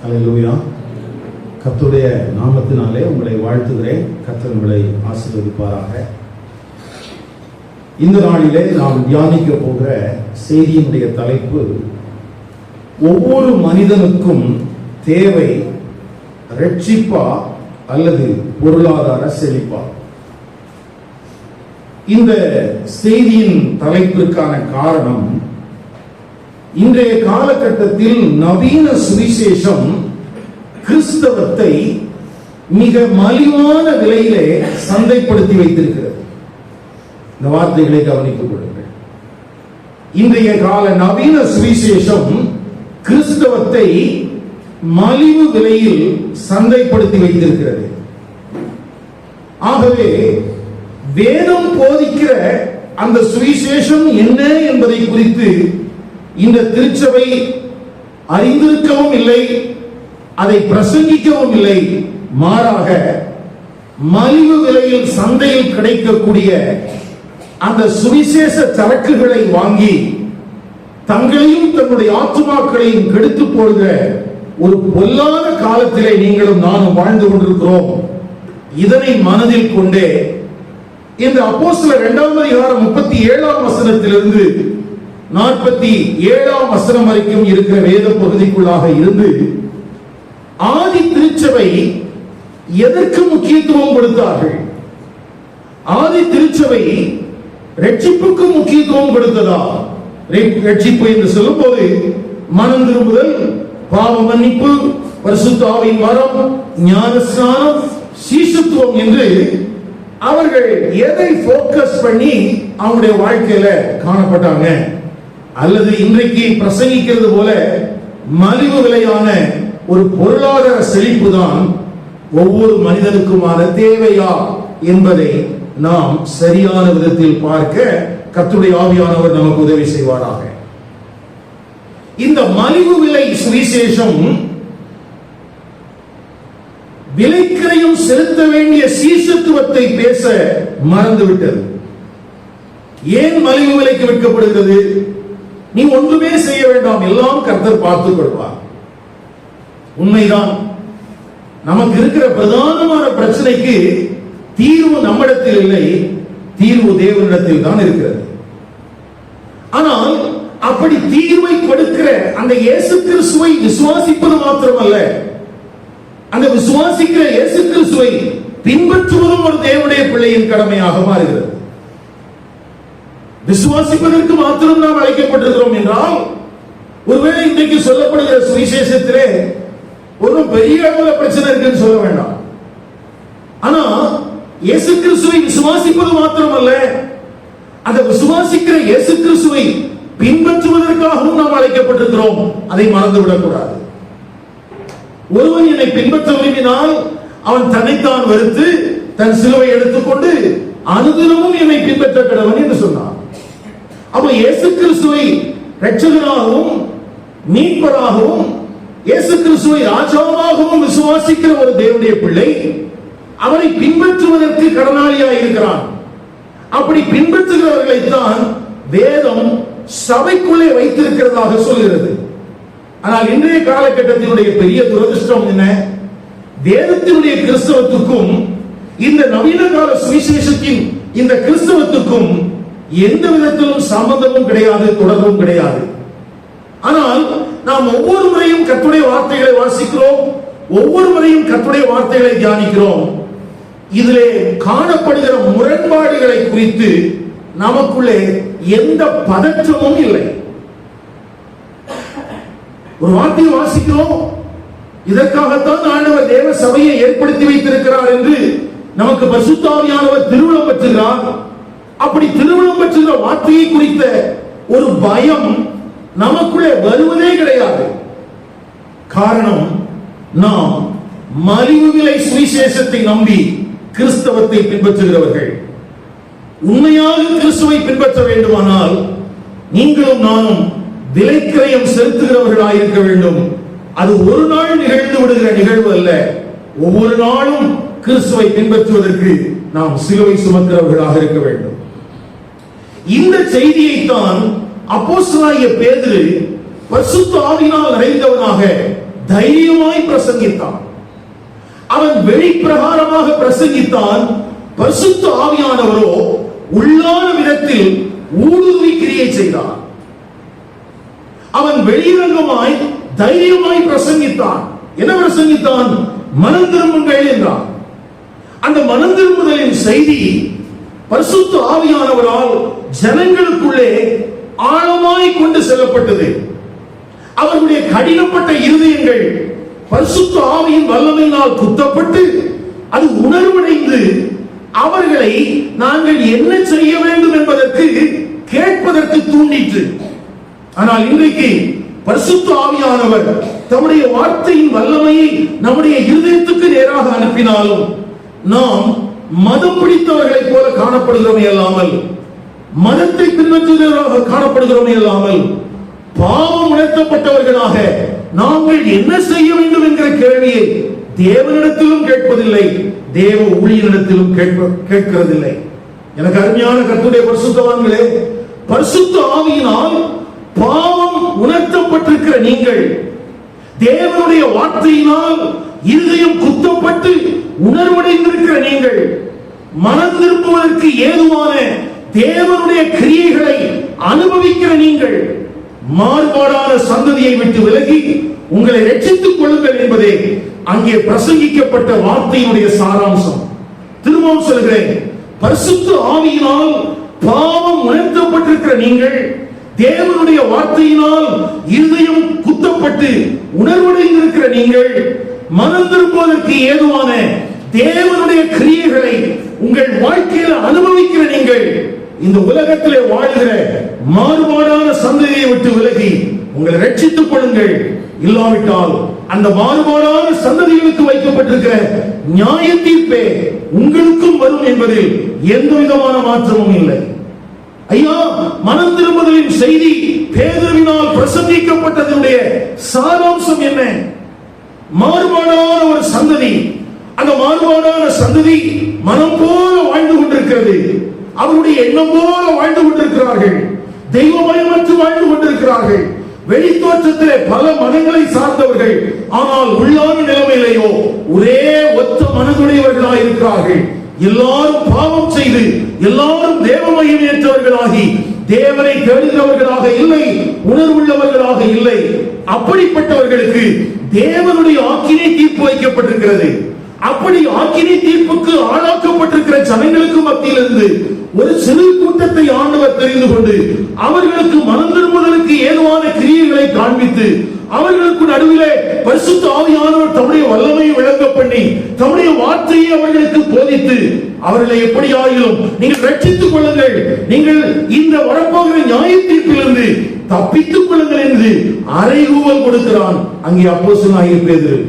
அல்லேலூயா. கர்த்தருடைய நாமத்தினாலே உங்களை வாழ்த்துகிறேன். கர்த்தர் உங்களை ஆசீர்வதிப்பாராக. இந்த நாளிலே நாம் தியானிக்க போகிற செய்தியினுடைய தலைப்பு, ஒவ்வொரு மனிதனுக்கும் தேவை ரட்சிப்பா அல்லது பொருளாதார செழிப்பா? இந்த செய்தியின் தலைப்பிற்கான காரணம், இன்றைய காலகட்டத்தில் நவீன சுவிசேஷம் கிறிஸ்தவத்தை மிக மலிவான விலையிலே சந்தைப்படுத்தி வைத்திருக்கிறது. இந்த வார்த்தைகளை கவனித்துக் கொள்ளுங்கள். இன்றைய கால நவீன சுவிசேஷம் கிறிஸ்தவத்தை மலிவு விலையில் சந்தைப்படுத்தி வைத்திருக்கிறது. ஆகவே வேதம் போதிக்கிற அந்த சுவிசேஷம் என்ன என்பதை குறித்து இந்த திருச்சபை அறிந்திருக்கவும் இல்லை, அதை பிரசங்கிக்கவும் இல்லை. மாறாக மலிவு விலையில் சந்தையில் கிடைக்கக்கூடிய அந்த சுவிசேஷ சரக்குகளை வாங்கி தங்களையும் தன்னுடைய ஆத்துமாக்களையும் கெடுத்து போடுகிற ஒரு பொல்லாத காலத்திலே நீங்களும் நானும் வாழ்ந்து கொண்டிருக்கிறோம். இதனை மனதில் கொண்டே இந்த அப்போஸ்தலர் 2ஆம் அதிகாரம் 37ஆம் வசனத்திலிருந்து 47ஆம் வசனம் வரைக்கும் இருக்கிற வேத பகுதிக்குள்ளாக இருந்து ஆதி திருச்சபை எதற்கு முக்கியத்துவம் கொடுத்தார்கள்? ஆதி திருச்சபை ரட்சிப்புக்கு முக்கியத்துவம் கொடுத்ததா? ரட்சிப்பு என்று சொல்லும் போது மனம் திரும்புதல், பாவ மன்னிப்பு, பரிசுத்த ஆவியின் வரம், ஞானஸ்நானம், சீஷத்துவம் என்று அவர்கள் எதை போக்கஸ் பண்ணி அவங்களுடைய வாழ்க்கையில காணப்பட்டாங்க? அல்லது இன்றைக்கு பிரசங்கிக்கிறது போல மலிவு விலையான ஒரு பொருளாதார செழிப்பு தான் ஒவ்வொரு மனிதனுக்குமான தேவையா என்பதை நாம் சரியான விதத்தில் பார்க்க கர்த்தருடைய ஆவியானவர் நமக்கு உதவி செய்வாராக. இந்த மலிவு விலை சுவிசேஷம் விலைக்கிரயம் செலுத்த வேண்டிய சீஷத்துவத்தை பேச மறந்துவிட்டது. ஏன் மலிவு விலைக்கு விற்கப்படுகிறது? நீ ஒன்றுமே செய்ய வேண்டாம், எல்லாம் கர்த்தர் பார்த்துக் கொள்வார். உண்மைதான். நமக்கு இருக்கிற பிரதானமான பிரச்சனைக்கு தீர்வு நம்மிடத்தில் இல்லை, தீர்வு தேவனிடத்தில் தான் இருக்கிறது. ஆனால் அப்படி தீர்வை கொடுக்கிற அந்த இயேசு கிறிஸ்துவை விசுவாசிப்பது மாத்திரமல்ல, அந்த விசுவாசிக்கிற இயேசு கிறிஸ்துவை பின்பற்றுவதும் ஒரு தேவனுடைய பிள்ளையின் கடமையாக மாறுகிறது. விசுவாசிப்பதற்கு மாத்திரம் நாம் அழைக்கப்பட்டிருக்கிறோம் என்றால், ஒருவேளை இன்றைக்கு சொல்லப்படுகிற சுவிசேஷத்திலே ஒரு பெரிய அளவுல பிரச்சனை இருக்குன்னு சொல்ல வேண்டாம். ஆனா இயேசு கிறிஸ்துவை விசுவாசிப்பது மாத்திரமல்ல, அந்த விசுவாசிக்கிற இயேசு கிறிஸ்துவை பின்பற்றுவதற்காகவும் நாம் அழைக்கப்பட்டிருக்கிறோம். அதை மறந்துவிடக் கூடாது. ஒருவன் என்னை பின்பற்ற விரும்பினால் அவன் தன்னைத்தான் வெறுத்து தன் சிலுவை எடுத்துக்கொண்டு அனுதினமும் என்னை பின்பற்ற கடவன் என்று சொன்னான். அப்ப இயேசு கிறிஸ்துவை இரட்சகராகவும் மீட்பராகவும் இயேசு கிறிஸ்துவை ராஜாவாகவும் விசுவாசிக்கிற ஒரு தேவனுடைய பிள்ளை அவரை பின்பற்றுவதற்கு கடனாளியாக இருக்கிறான். அப்படி பின்பற்றுகிறவர்களை தான் வேதம் சபைக்குள்ளே வைத்திருக்கிறதாக சொல்கிறது. ஆனால் இன்றைய காலகட்டத்தினுடைய பெரிய துரதிர்ஷ்டம் என்ன? வேதத்தினுடைய கிறிஸ்தவத்துக்கும் இந்த நவீன கால சுவிசேஷத்தின் இந்த கிறிஸ்தவத்துக்கும் எந்த விதத்திலும் சம்பந்தமும் கிடையாது, தொடர்பும் கிடையாது. ஆனால் நாம் ஒவ்வொரு முறையும் கர்த்தருடைய வார்த்தைகளை வாசிக்கிறோம், ஒவ்வொரு முறையும் கர்த்தருடைய வார்த்தைகளை தியானிக்கிறோம். இதிலே காணப்படுகிற முரண்பாடுகளை குறித்து நமக்குள்ளே எந்த பதற்றமும் இல்லை. ஒரு வார்த்தையை வாசிக்கிறோம், இதற்காகத்தான் ஆண்டவர் தேவ சபையை ஏற்படுத்தி வைத்திருக்கிறார் என்று நமக்கு பரிசுத்த ஆவியானவர் திருவுளம் பெற்றுகிறார். அப்படி திருவுளம் பெற்றுகிற வார்த்தையை குறித்த ஒரு பயம் நமக்குள்ளே வருவதே கிடையாது. காரணம், நாம் மலிவு விலை சுவிசேஷத்தை நம்பி கிறிஸ்தவத்தை பின்பற்றுகிறவர்கள். உண்மையாக கிறிஸ்துவை பின்பற்ற வேண்டுமானால் நீங்களும் நானும் விலைக்கிரயம் செலுத்துகிறவர்களாக இருக்க வேண்டும். அது ஒரு நாள் நிகழ்ந்து விடுகிற நிகழ்வு அல்ல. ஒவ்வொரு நாளும் கிறிஸ்துவை பின்பற்றுவதற்கு நாம் சிலுவை சுமக்கிறவர்களாக இருக்க வேண்டும். இந்த செய்தியை தான் அப்போஸ்தலனாகிய பேதுரு பரிசுத்த ஆவியினால் நிறைந்தவனாக தைரியமாய் பிரசங்கித்தான். அவன் வெளிப்பிரகாரமாக பிரசங்கித்தான். பரிசுத்த ஆவியானவரோ உள்ளான விதத்தில் ஊடுருவி கிரியை செய்தார். அவன் வெளிரங்கமாய் தைரியமாய் பிரசங்கித்தான். என்ன பிரசங்கித்தான்? மனம் திரும்புங்கள் என்றான். அந்த மனம் திரும்புதலின் செய்தி பரிசுத்த ஆவியானவரால் ஜனங்களுக்குள்ளே ஆழமாய் கொண்டு செல்லப்பட்டது. அவர்களுடைய கடினப்பட்ட இருதயங்கள் பரிசுத்த ஆவியின் வல்லமையினால் குத்தப்பட்டு அது உணர்வடைந்து அவர்களை நாங்கள் என்ன செய்ய வேண்டும் என்பதற்கு கேட்பதற்கு தூண்டிற்று. ஆனால் இன்றைக்கு பரிசுத்த ஆவியானவர் தம்முடைய வார்த்தையின் வல்லமையை நம்முடைய இருதயத்துக்கு நேராக அனுப்பினாலும் நாம் மதம் பிடித்தவர்களை போல காணப்படுகிறோமே அல்லாமல், மதத்தை பின்பற்றுகிறவர்களாக காணப்படுகிறோமே அல்லாமல், பாவம் உணர்த்தப்பட்டவர்களாக நாங்கள் என்ன செய்ய வேண்டும் என்கிற கேள்வியை தேவனிடத்திலும் கேட்பதில்லை, தேவ ஊழியரிடத்திலும் கேட்கிறதில்லை. எனக்கு அருமையான கர்த்தருடைய பரிசுத்தவான்களே, பரிசுத்த ஆவியினால் பாவம் உணர்த்தப்பட்டிருக்கிற நீங்கள், தேவனுடைய வார்த்தையினால் இருதயம் குத்தப்பட்டு உணர்வடைந்திருக்கிற நீங்கள், மனம் திரும்புவதற்கு ஏதுவான தேவனுடைய கிரியைகளை அனுபவிக்கிற நீங்கள், மாறுபாடான சந்ததியை விட்டு விலகி உங்களை ரட்சித்துக் கொள்ளுங்கள் என்பதே அங்கே பிரசங்கிக்கப்பட்ட வார்த்தையினுடைய சாராம்சம். திரும்பவும் சொல்கிறேன், பரிசுத்த ஆவியினால் பாவம் உணர்த்தப்பட்டிருக்கிற நீங்கள், தேவனுடைய வார்த்தையினால் இருதயம் குத்தப்பட்டு உணர்வடைந்திருக்கிற நீங்கள், மனம் திரும்புவதற்கு ஏதுவான தேவனுடைய கிரியைகளை உங்கள் வாழ்க்கையில் அனுபவிக்கிற நீங்கள், இந்த உலகத்திலே வாழ்கிற மாறுபாடான சந்ததியை விட்டு விலகி உங்களை ரட்சித்துக் கொள்ளுங்கள். இல்லாவிட்டால் அந்த மாறுபாடான சந்ததிகளுக்கு வைக்கப்பட்டிருக்கிற நியாய தீர்ப்பே உங்களுக்கும் வரும் என்பதில் எந்த விதமான மாற்றமும் இல்லை. ஐயா, மனம் திரும்புதலின் செய்தி பேதுருவினால் பிரசங்கிக்கப்பட்டதனுடைய சாராம்சம் என்ன? மாறுபாடான ஒரு சந்ததி, அந்த மாறுபாடான சந்ததி மனம் போல வாழ்ந்து கொண்டிருக்கிறது, அவருடைய எண்ணம் போல வாழ்ந்து கொண்டிருக்கிறார்கள், தெய்வ பயமற்று வாழ்ந்து கொண்டிருக்கிறார்கள். வெளித்தோற்றத்திலே பல மதங்களை சார்ந்தவர்கள், ஆனால் உள்ளான நிலைமையிலேயோ ஒரே ஒத்த மனதுடையவர்களாக இருக்கிறார்கள். எல்லாரும் பாவம் செய்து எல்லாரும் தேவமயம் ஏற்றவர்களாகி தேவனை தேடுகிறவர்களாக இல்லை, உணர்வுள்ளவர்களாக இல்லை. அப்படிப்பட்டவர்களுக்கு தேவனுடைய ஆக்கினை தீர்ப்பு வைக்கப்பட்டிருக்கிறது. அப்படி ஆக்கினை தீர்ப்புக்கு ஆளாக்கப்பட்டிருக்கிற ஜனங்களுக்கு மத்தியிலிருந்து ஒரு சிறு கூட்டத்தை ஆண்டவர் தெரிந்து கொண்டு அவர்களுக்கு மனம் திரும்புதலுக்கு ஏதுவான கிரியைகளை காண்பித்து அவர்களுக்கு நடுவிலே பரிசுத்த ஆவியானவர் தம்முடைய வல்லமையை விளங்க பண்ணி தம்முடைய வார்த்தையை அவர்களுக்கு போதித்து அவர்களை எப்படியாயிலும் நீங்கள் ரட்சித்துக் கொள்ளுங்கள், நீங்கள் இந்த வரப்போகிற நியாய தீர்ப்பிலிருந்து தப்பித்துக் கொள்ளுங்கள் என்று அறைகூவல் கொடுக்கிறான் அங்கே அப்போஸ்தலனாகிய பேதுரு.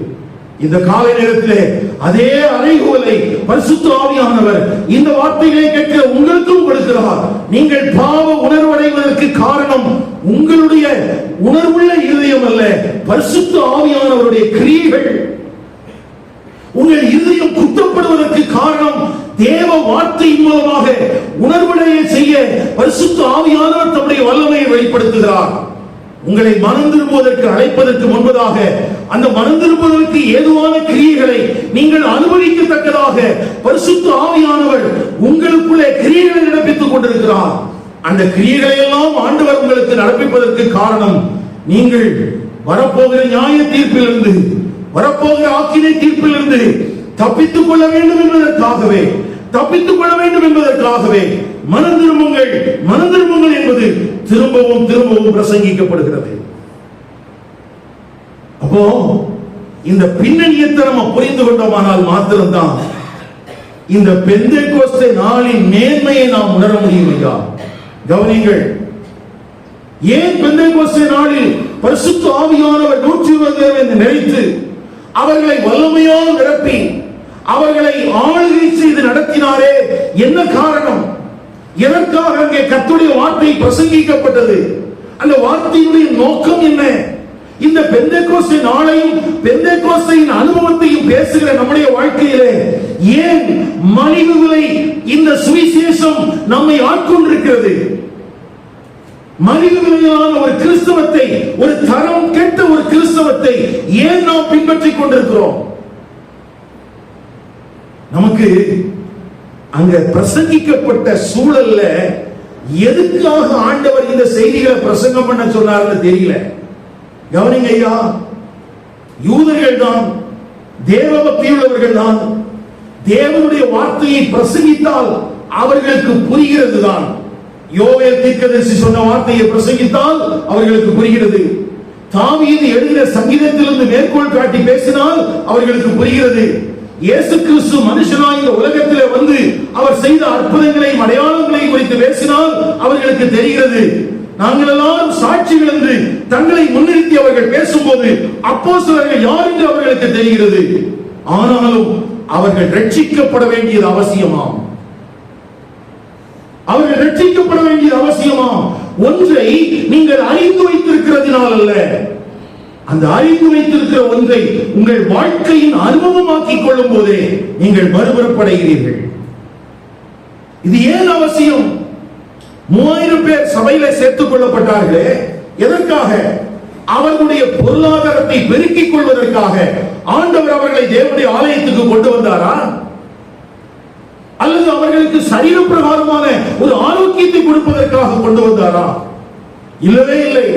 இந்த காலை நேரத்திலே அதே அறைகூவலை பரிசுத்த ஆவியானவர் இந்த வார்த்தைகளை கேட்க உங்களுக்கும் கொடுக்கிறார். நீங்கள் பாவ உணர்வடைவதற்கு காரணம் உங்களுடைய உணர்வுள்ள இருதயம் அல்ல, பரிசுத்த ஆவியானவருடைய கிரியைகள். உங்கள் இருதயம் குத்தப்படுவதற்கு காரணம் தேவ வார்த்தையின் மூலமாக உணர்வடைய செய்ய பரிசுத்த ஆவியானவர் தம்முடைய வல்லமையை வெளிப்படுத்துகிறார். உங்களை மனம் திரும்புவதற்கு அழைப்பதற்கு முன்பதாக அந்த மனம் திரும்புவதற்கு ஏதுவான கிரியைகளை நீங்கள் அனுபவிக்கத்தக்கதாக பரிசுத்த ஆவியானவர் உங்களுக்குள்ளே கிரியைகளை நடப்பித்துக் கொண்டிருக்கிறார். அந்த கிரியைகளை எல்லாம் ஆண்டவர் உங்களுக்கு நடப்பிப்பதற்கு காரணம் நீங்கள் வரப்போகிற நியாய தீர்ப்பிலிருந்து, வரப்போகிற ஆக்கினை தீர்ப்பிலிருந்து தப்பித்துக் கொள்ள வேண்டும் என்பதற்காகவே, தப்பித்துக் கொள்ள வேண்டும் என்பதற்காகவே மனம் திரும்புங்கள், மனம் திரும்புங்கள் என்பது திரும்பவும் திரும்பவும் பிரசங்கிக்கப்படுகிறது. அப்போ இந்த பின்னணியத்தை நம்ம புரிந்து கொண்டோமானால் மாத்திரம்தான் இந்த பெந்தேகோஸ்தே நாளின் மேன்மையை நாம் உணர முடியும். ஐயா கவனிங்கள், ஏன் பெந்தேகோஸ்தே நாளில் பரிசுத்த ஆவியானவர் 120 பேர் என்று நினைத்து அவர்களை வல்லமையால் நிரப்பி அவர்களை ஆளுகை செய்து நடத்தினாரே, என்ன காரணம்? எதற்காக அங்கே கர்த்தருடைய வார்த்தை பிரசங்கிக்கப்பட்டது? அந்த வார்த்தையுடைய நோக்கம் என்ன? இந்த பெந்தேகோஸ்தே நாளையும் பெந்தேகோஸ்தேயின் அனுபவத்தையும் பேசுகிற நம்முடைய வாழ்க்கையிலே ஏன் மலிவு விலை இந்த சுவிசேஷம் நம்மை ஆட்கொண்டிருக்கிறது? மலிவு விலையிலான ஒரு கிறிஸ்தவத்தை, ஒரு தரம் கெட்ட ஒரு கிறிஸ்தவத்தை ஏன் நாம் பின்பற்றிக் கொண்டிருக்கிறோம்? நமக்கு அங்க பிரசங்கிக்கப்பட்ட சூழல்ல எதுக்காக ஆண்டவர் இந்த செய்திகளை பிரசங்கம் பண்ண சொன்னார்னு தெரியல. கவனிங்க ஐயா, யூதர்கள் தான், தேவபக்தியுள்ளவர்கள் தான், தேவனுடைய வார்த்தையை பிரசங்கித்தால் அவர்களுக்கு புரிகிறது தான். யோவேல் தீர்க்கதரிசி சொன்ன வார்த்தையை பிரசங்கித்தால் அவர்களுக்கு புரிகிறது. தாவீது எழுதின சங்கீதத்திலிருந்து மேற்கோள் காட்டி பேசினால் அவர்களுக்கு புரிகிறது. இயேசு கிறிஸ்து மனுஷனாய் இந்த உலகத்திலே வந்து அவர் செய்த அற்புதங்களையும் அடையாளங்களையும் குறித்து பேசினால் அவர்களுக்கு தெரிகிறது. நாங்கள் எல்லாரும் சாட்சிகள் என்று தங்களை முன்னிறுத்தி அவர்கள் பேசும்போது அப்போஸ்தலர்கள் யார் என்று அவர்களுக்கு தெரிகிறது. ஆனாலும் அவர்கள் ரட்சிக்கப்பட வேண்டியது அவசியமாம். அவர்கள் ரட்சிக்கப்பட வேண்டியது அவசியமாம். ஒன்றை நீங்கள் அறிந்து வைத்திருக்கிறதினால் அல்ல, அந்த அறிந்து வைத்திருக்கிற ஒன்றை உங்கள் வாழ்க்கையின் அனுபவமாக்கிக் கொள்ளும் போதே நீங்கள் மறுபுறப்படைகிறீர்கள். இது ஏன் அவசியம்? 3000 பேர் சபையில சேர்த்துக் கொள்ளப்பட்டார்களே, எதற்காக? அவர்களுடைய பொருளாதாரத்தை பெருக்கிக் கொள்வதற்காக ஆண்டவர் அவர்களை தேவனுடைய ஆலயத்துக்கு கொண்டு வந்தாரா? அல்லது அவர்களுக்கு சரீர பிரகாரமான ஒரு ஆரோக்கியத்தை கொடுப்பதற்காக கொண்டு வந்தாரா? இல்லவே இல்லை.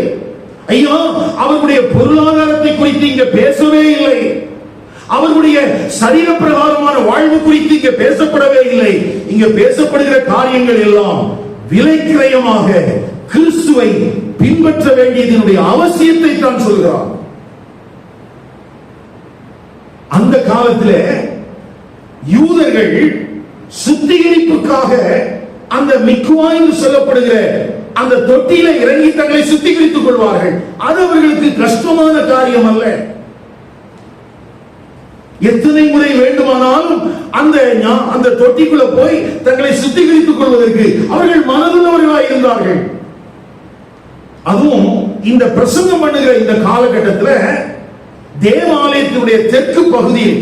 ஐயா, அவர்களுடைய பொருளாதாரத்தை குறித்து இங்க பேசவே இல்லை. அவர்களுடைய சரீர பிரகாரமான வாழ்வு குறித்து இங்க பேசப்படவே இல்லை. இங்க பேசப்படுகிற காரியங்கள் எல்லாம் விலைக்கிரயமாக கிறிஸ்துவை பின்பற்ற வேண்டியதனுடைய அவசியத்தை தான் சொல்கிறார். அந்த காலத்தில் யூதர்கள் சுத்திகரிப்புக்காக அந்த மிக்வா என்று சொல்லப்படுகிற அந்த தொட்டியில இறங்கி தங்களை சுத்திகரித்துக் கொள்வார்கள். அது அவர்களுக்கு கஷ்டமான காரியம் அல்ல. எத்தனை முறை வேண்டுமானாலும் அந்த தொட்டிக்குள்ள போய் தங்களை சுத்திகரித்துக் கொள்வதற்கு அவர்கள் மனதுள்ளவர்களாக இருந்தார்கள். அதுவும் இந்த பிரசங்கம் பண்ணுகிற இந்த காலகட்டத்தில் தேவாலயத்தினுடைய தெற்கு பகுதியில்,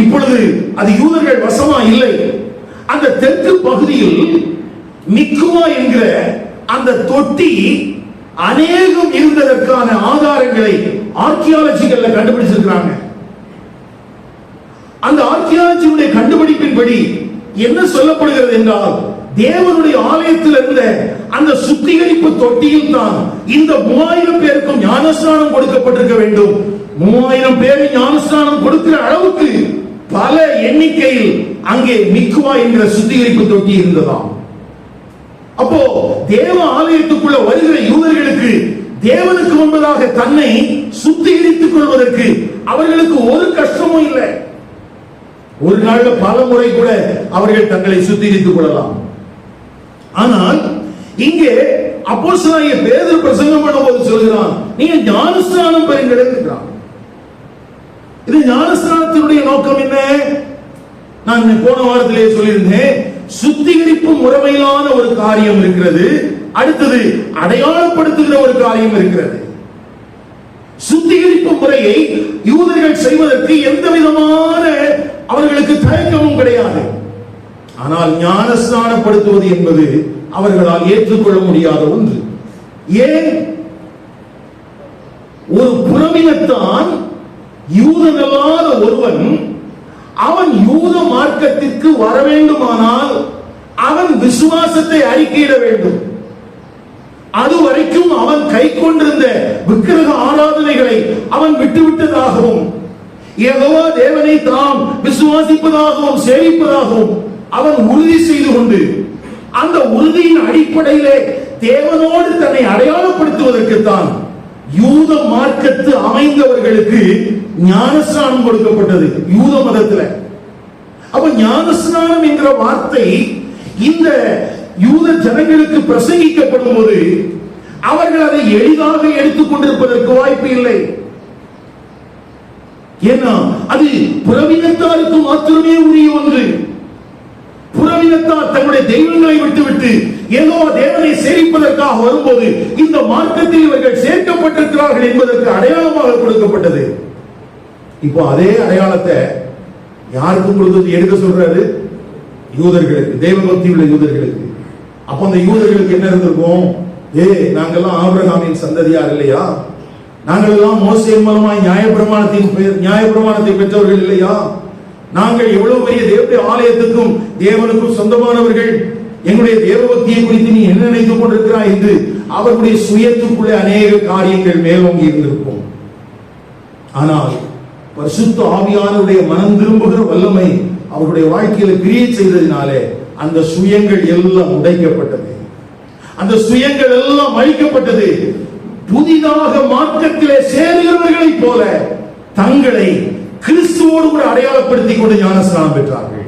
இப்பொழுது அது யூதர்கள் வசமா இல்லை, அந்த தெற்கு பகுதியில் மிக்குவா என்கிற அந்த தொட்டி அநேகம் இருந்ததற்கான ஆதாரங்களை ஆர்கியாலஜிக்கல்ல கண்டுபிடிச்சிருக்கிறாங்க. அந்த ஆர்கியாலஜியுடைய கண்டுபிடிப்பின்படி என்ன சொல்லப்படுகிறது என்றால், தேவனுடைய ஆலயத்தில் இருந்த அந்த சுத்திகரிப்பு தொட்டியில் தான் இந்த 3000 பேருக்கும் ஞானஸ்நானம் கொடுக்கப்பட்டிருக்க வேண்டும். 3000 பேர் ஞானஸ்நானம் கொடுக்கிற அளவுக்கு பல எண்ணிக்கையில் அங்கே மிக்குவா என்கிற சுத்திகரிப்பு தொட்டி இருந்ததாம். அப்போ தேவ ஆலயத்துக்குள்ள வருகிற யூதர்களுக்கு தேவனுக்கு முன்பதாக தன்னை சுத்திகரித்துக் கொள்வதற்கு அவர்களுக்கு ஒரு கஷ்டமும் இல்லை. ஒரு நாள்ல பல முறை கூட அவர்கள் தங்களை சுத்திகரித்துக் கொள்ளலாம். ஆனால் இங்கே அப்போஸ்தலனாகிய பேதுரு பிரசங்கம் பண்ணும்போது சொல்கிறான், நீங்க ஞானஸ்நானம் பெறுங்கள் என்கிறான். இது ஞானஸ்நானத்தினுடைய நோக்கம் என்ன? நான் போன வாரத்திலே சொல்லியிருந்தேன், சுத்திகரிப்பு முறைமையிலான ஒரு காரியம் இருக்கிறது, அடுத்தது அடையாளப்படுத்துகிற ஒரு காரியம் இருக்கிறது. சுத்திகரிப்பு முறையை யூதர்கள் செய்வதற்கு எந்த விதமான அவர்களுக்கு தயக்கமும் கிடையாது. ஆனால் ஞானஸ்நானப்படுத்துவது என்பது அவர்களால் ஏற்றுக்கொள்ள முடியாத ஒன்று. ஏன்? ஒரு புறவினத்தான் யூதனல்லாத ஒருவன் அவன் யூத மார்க்கத்திற்கு வர வேண்டுமானால் அவன் விசுவாசத்தை அறிக்கையிட வேண்டும். அதுவரைக்கும் அவன் கை கொண்டிருந்த விக்கிரக ஆராதனைகளை அவன் விட்டுவிட்டதாகவும், யெகோவா தேவனை தாம் விசுவாசிப்பதாகவும் சேவிப்பதாகவும் அவன் உறுதி செய்து கொண்டு, அந்த உறுதியின் அடிப்படையிலே தேவனோடு தன்னை அடையாளப்படுத்துவதற்குத்தான் யூத மார்க்கத்து அமைந்தவர்களுக்கு ஞானஸ்நானம் கொடுக்கப்பட்டது யூத மதத்தில். அப்ப ஞானஸ்நானம் என்கிற வார்த்தை இந்த யூத ஜனங்களுக்கு பிரசங்கிக்கப்படும் போது அவர்கள் அதை எளிதாக எடுத்துக் கொண்டிருப்பதற்கு வாய்ப்பு இல்லை. ஏன்னா அது புறவினத்தாருக்கு மாத்திரமே உரிய ஒன்று. புறவினத்தார் தங்களுடைய தெய்வங்களை விட்டுவிட்டு ஏதோ தேவனை சேவிப்பதற்காக வரும்போது இந்த மார்க்கத்தில் இவர்கள் சேர்க்கப்பட்டிருக்கிறார்கள் என்பதற்கு அடையாளமாக கொடுக்கப்பட்டது. இப்போ அதே அடையாளத்தை யாருக்கும் கொடுத்து எடுக்க சொல்றாரு? யூதர்களுக்கு, தேவபக்தி உள்ள யூதர்களுக்கு. அப்ப அந்த யூதர்களுக்கு என்ன இருந்திருக்கும்? நாங்கெல்லாம் ஆபிரகாமின் சந்ததியார் இல்லையா? நாங்கள் எல்லாம் மோசேயின் மூலமாய் நியாயப்பிரமாணத்தை பெற்றவர்கள் இல்லையா? நாங்கள் எவ்வளவு பெரிய தேவனுடைய ஆலயத்துக்கும் தேவனுக்கும் சொந்தமானவர்கள். எங்களுடைய தேவபக்தியை குறித்து நீ என்ன நினைத்துக் கொண்டிருக்கிறாய் என்று அவருடைய சுயத்துக்குள்ளே அநேக காரியங்கள் மேலோங்கி இருந்திருக்கும். ஆனால் பரிசுத்த ஆவியானவருடைய மனம் திரும்புகிற வல்லமை அவருடைய வாழ்க்கையில கிரியை செய்ததினாலே அந்த சுயங்கள் எல்லாம் உடைக்கப்பட்டது, அந்த சுயங்கள் எல்லாம் அழிக்கப்பட்டது. புதிதாக மார்க்கத்திலே சேருகிறவர்களைப் போல தங்களை கிறிஸ்துவோடு கூட அடையாளப்படுத்திக் கொண்டு ஞானஸ்நானம் பெற்றார்கள்.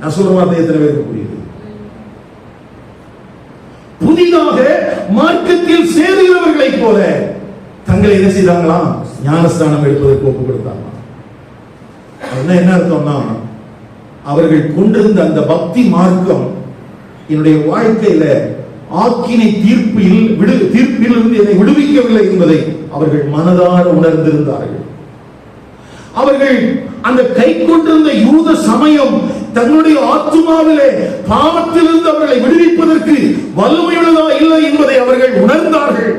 நான் சொல்ற வார்த்தை எத்தனை பேருக்கு புரியுது? புதிதாக மார்க்கத்தில் சேருகிறவர்களைப் போல தங்களை என்ன செய்தாங்களா? ஞானஸ்நானம் எடுப்பதற்கு ஒப்புக் கொடுத்தாங்க. என்ன அர்த்தம்னா, அவர்கள் கொண்டிருந்த அந்த பக்தி மார்க்கம் என்னுடைய வாழ்க்கையில ஆக்கினை தீர்ப்பிலிருந்து என்னை விடுவிக்கவில்லை என்பதை அவர்கள் மனதார உணர்ந்திருந்தார்கள். அவர்கள் அந்த கை கொண்டிருந்த யூத சமயம் தன்னுடைய ஆத்துமாவிலே பாவத்திலிருந்து அவர்களை விடுவிப்பதற்கு வல்லமையுள்ளதா இல்லை என்பதை அவர்கள் உணர்ந்தார்கள்.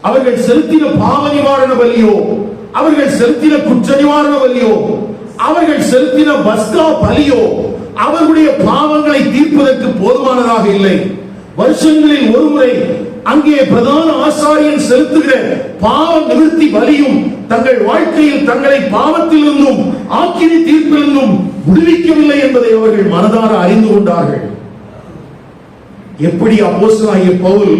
அவர்கள் செலுத்தின பாவ நிவாரண பலியோ, அவர்கள் செலுத்தின குற்ற நிவாரண பலியோ, அவர்கள் செலுத்தின பஸ்கா பலியோ அவர்களுடைய பாவங்களை தீர்ப்பதற்கு போதுமானதாக இல்லை. வருஷங்களில் ஒருமுறை அங்கே பிரதான ஆசாரியன் செலுத்துகிற பாவ நிவர்த்தி பலியும் தங்கள் வாழ்க்கையில் தங்களை பாவத்திலிருந்தும் ஆக்கினை தீர்ப்பிலிருந்தும் விடுவிக்கவில்லை என்பதை அவர்கள் மனதார அறிந்து கொண்டார்கள். எப்படி அப்போஸ்தலனாகிய பவுல்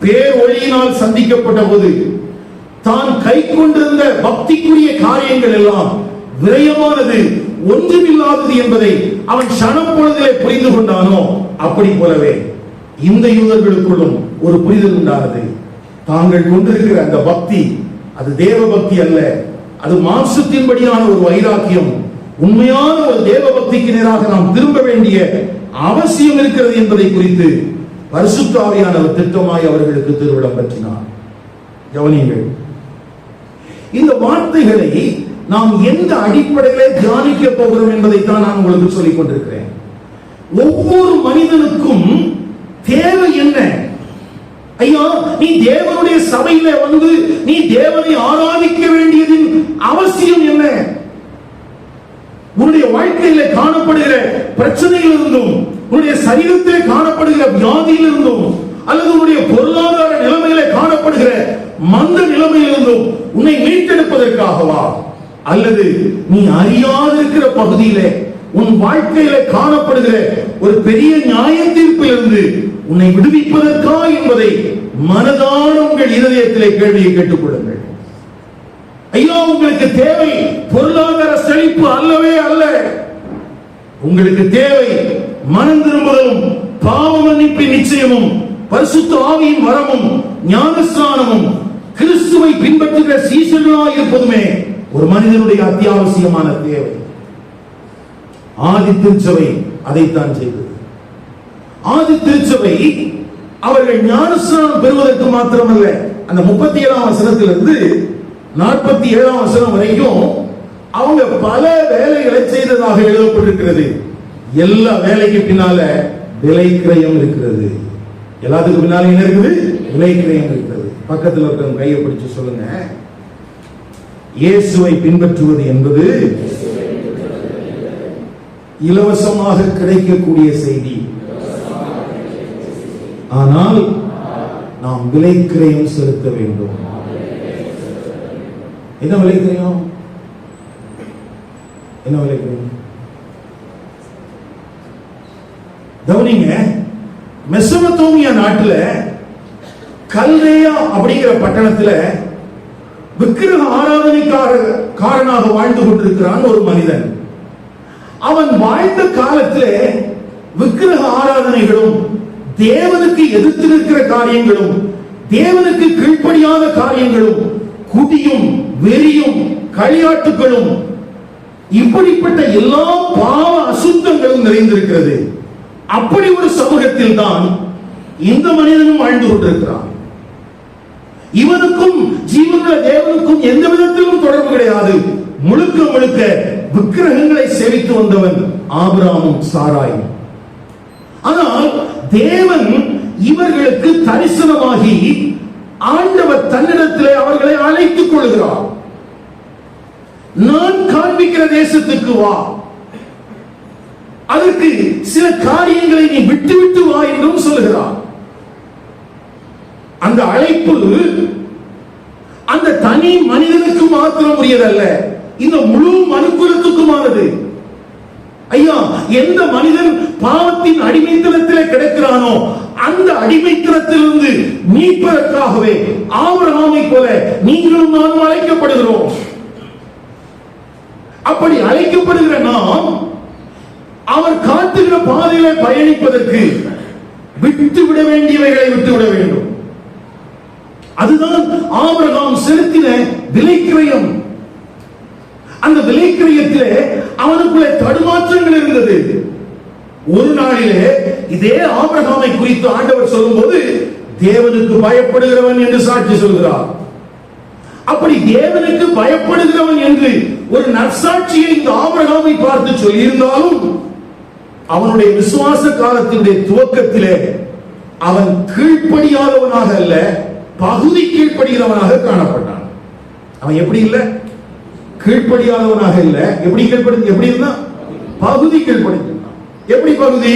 பேரொழியினால் சந்திக்கப்பட்ட போது தான் கை கொண்டிருந்த பக்திக்குரிய காரியங்கள் எல்லாம் விரயமானது, ஒன்றுமில்லாதது என்பதை அவன் சனம் பொழுதிலே புரிந்து கொண்டானோ, அப்படி போலவே இந்த யூதர்களுக்குள்ளும் ஒரு புரிதல் உண்டானது. தாங்கள் கொண்டிருக்கிற அந்த பக்தி அது தேவ பக்தி அல்ல, அது மாம்சத்தின்படியான ஒரு வைராக்கியம். உண்மையான ஒரு தேவ பக்திக்கு நேராக நாம் திரும்ப வேண்டிய அவசியம் இருக்கிறது என்பதை குறித்து பரிசுத்த ஆவியானவர் திட்டமாய் அவர்களுக்கு திருவிடம் பற்றினார். கவனியுங்கள், இந்த வார்த்தைகளை நாம் எந்த அடிப்படையிலே தியானிக்க போகிறோம் என்பதைத்தான் நான் உங்களுக்கு சொல்லிக் கொண்டிருக்கிறேன். ஒவ்வொரு மனிதனுக்கும் தேவை என்ன? ஐயா, நீ தேவனுடைய சபையில வந்து நீ தேவனை ஆராதிக்க வேண்டியதின் அவசியம் என்ன? உன்னுடைய வாழ்க்கையில காணப்படுகிற பிரச்சனையிலிருந்தும், உன்னுடைய சரீரத்திலே காணப்படுகிற வியாதியிலிருந்தும், அல்லது உன்னுடைய பொருளாதார நிலைமையில காணப்படுகிற மந்த நிலைமையிலிருந்தும் உன்னை மீட்டெடுப்பதற்காகவா? அல்லது நீ அறியாதிருக்கிற பகுதியிலே உன் வாழ்க்கையில காணப்படுகிற ஒரு பெரிய நியாய தீர்ப்பிலிருந்து உன்னை விடுவிப்பதற்கா என்பதை மனதார உங்கள் இதயத்திலே கேள்வியை கேட்டுக்கொள்ளுங்கள். ஐயா, உங்களுக்கு தேவை பொருளாதார செழிப்பு அல்லவே அல்ல. உங்களுக்கு தேவை மனம் திரும்புதலும் பாவ மன்னிப்பின் நிச்சயமும் பரிசுத்த ஆவியின் வரமும் ஞானஸ்நானமும் கிறிஸ்துவை பின்பற்றுகிற சீசர்களாக இருப்பதுமே ஒரு மனிதனுடைய அத்தியாவசியமான தேவை. ஆதி திருச்சபை அதைத்தான் செய்தது. ஆதி திருச்சபை அவர்கள் ஞானஸ்நானம் பெறுவதற்கு மாத்திரமல்ல, அந்த 37ஆம் வசனத்திலிருந்து 47ஆம் வசனம் வரைக்கும் அவங்க பல வேலைகளை செய்ததாக எழுதப்பட்டிருக்கிறது. எல்லா வேலைக்கு பின்னால விலை கிரயம் இருக்கிறது. எல்லாத்துக்கு பின்னால என்ன இருக்குது? விலை கிரயம் இருக்கிறது. பக்கத்தில் இருக்கிற கையை பிடிச்சு சொல்லுங்க, இயேசுவை பின்பற்றுவது என்பது இலவசமாக கிடைக்கக்கூடிய செய்தி. ஆனால் நாம் விலை கிரயம் செலுத்த வேண்டும். என்ன விலை கிரயம்? என்ன விலை கிரயம்? கவனிங்க, மெசொப்பொத்தேமியா நாட்டுல கல்தேயா அப்படிங்கிற பட்டணத்துல விக்கிரக ஆராதனைக்காரனாக வாழ்ந்து கொண்டிருக்கிறான் ஒரு மனிதன். அவன் வாழ்ந்த காலத்திலே விக்கிரக ஆராதனைகளும், தேவனுக்கு எதிர்த்து நிற்கிற காரியங்களும், தேவனுக்கு கீழ்ப்படியாத காரியங்களும், குடியும் வெறியும் களியாட்டுகளும், இப்படிப்பட்ட எல்லா பாவ அசுத்தங்களும் நிறைந்திருக்கிறது. அப்படி ஒரு சமூகத்தில் தான் இந்த மனிதனும் வாழ்ந்து கொண்டிருக்கிறான். இவனுக்கும் ஜீவனுள்ள தேவனுக்கும் எந்த விதத்திலும் தொடர்பு கிடையாது. முழுக்க முழுக்க விக்கிரகங்களை சேவித்து வந்தவன் ஆபிரகாமும் சாராயும். ஆனால் தேவன் இவர்களுக்கு தரிசனமாகி ஆண்டவர் தன்னிடத்திலே அவர்களை அழைத்துக் கொள்கிறார். நான் காண்பிக்கிற தேசத்துக்கு வா, அதற்கு சில காரியங்களை நீ விட்டு விட்டு வா என்றும் சொல்கிறார். அந்த அழைப்பு அந்த தனி மனிதனுக்கு மாத்திரம் உரியதல்ல, இந்த முழு மனுக்குலத்துக்குமானது. ஐயா, எந்த மனிதன் பாவத்தின் அடிமைத்தனத்திலே கிடக்கிறானோ அந்த அடிமைத்தனத்திலிருந்து மீட்பதற்காகவே ஆபிரகாமை போல நீங்களும் நானும் அழைக்கப்படுகிறோம். அப்படி அழைக்கப்படுகிற நாம் அவர் காட்டுகிற பாதையிலே பயணிப்பதற்கு விட்டுவிட வேண்டியவைகளை விட்டுவிட வேண்டும். அதுதான் ஆபிரகாம் செலுத்தின விலைக்கிரயம். அந்த விலைக்கிரயத்திலே அவனுக்குள்ளே தடுமாற்றங்கள் இருந்தது. ஒரு நாளிலே இதே ஆபிரகாமை குறித்து ஆண்டவர் சொல்லும்போது தேவனுக்கு பயப்படுகிறவன் என்று சாட்சி சொல்கிறார். அப்படி தேவனுக்கு பயப்படுகிறவன் என்று ஒரு நற்சாட்சியை இந்த ஆபிரகாமை பார்த்து சொல்லியிருந்தாலும் அவனுடைய விசுவாச காலத்தினுடைய துவக்கத்திலே அவன் கீழ்ப்படியாதவனாக அல்ல, பகுதி கீழ்ப்படுகிறவனாக காணப்பட்டான். அவன் எப்படி இல்ல? கீழ்ப்படியாதவனாக இல்ல. எப்படி இருந்தான்? பகுதி கீழ்ப்படிந்தான். எப்படி பகுதி?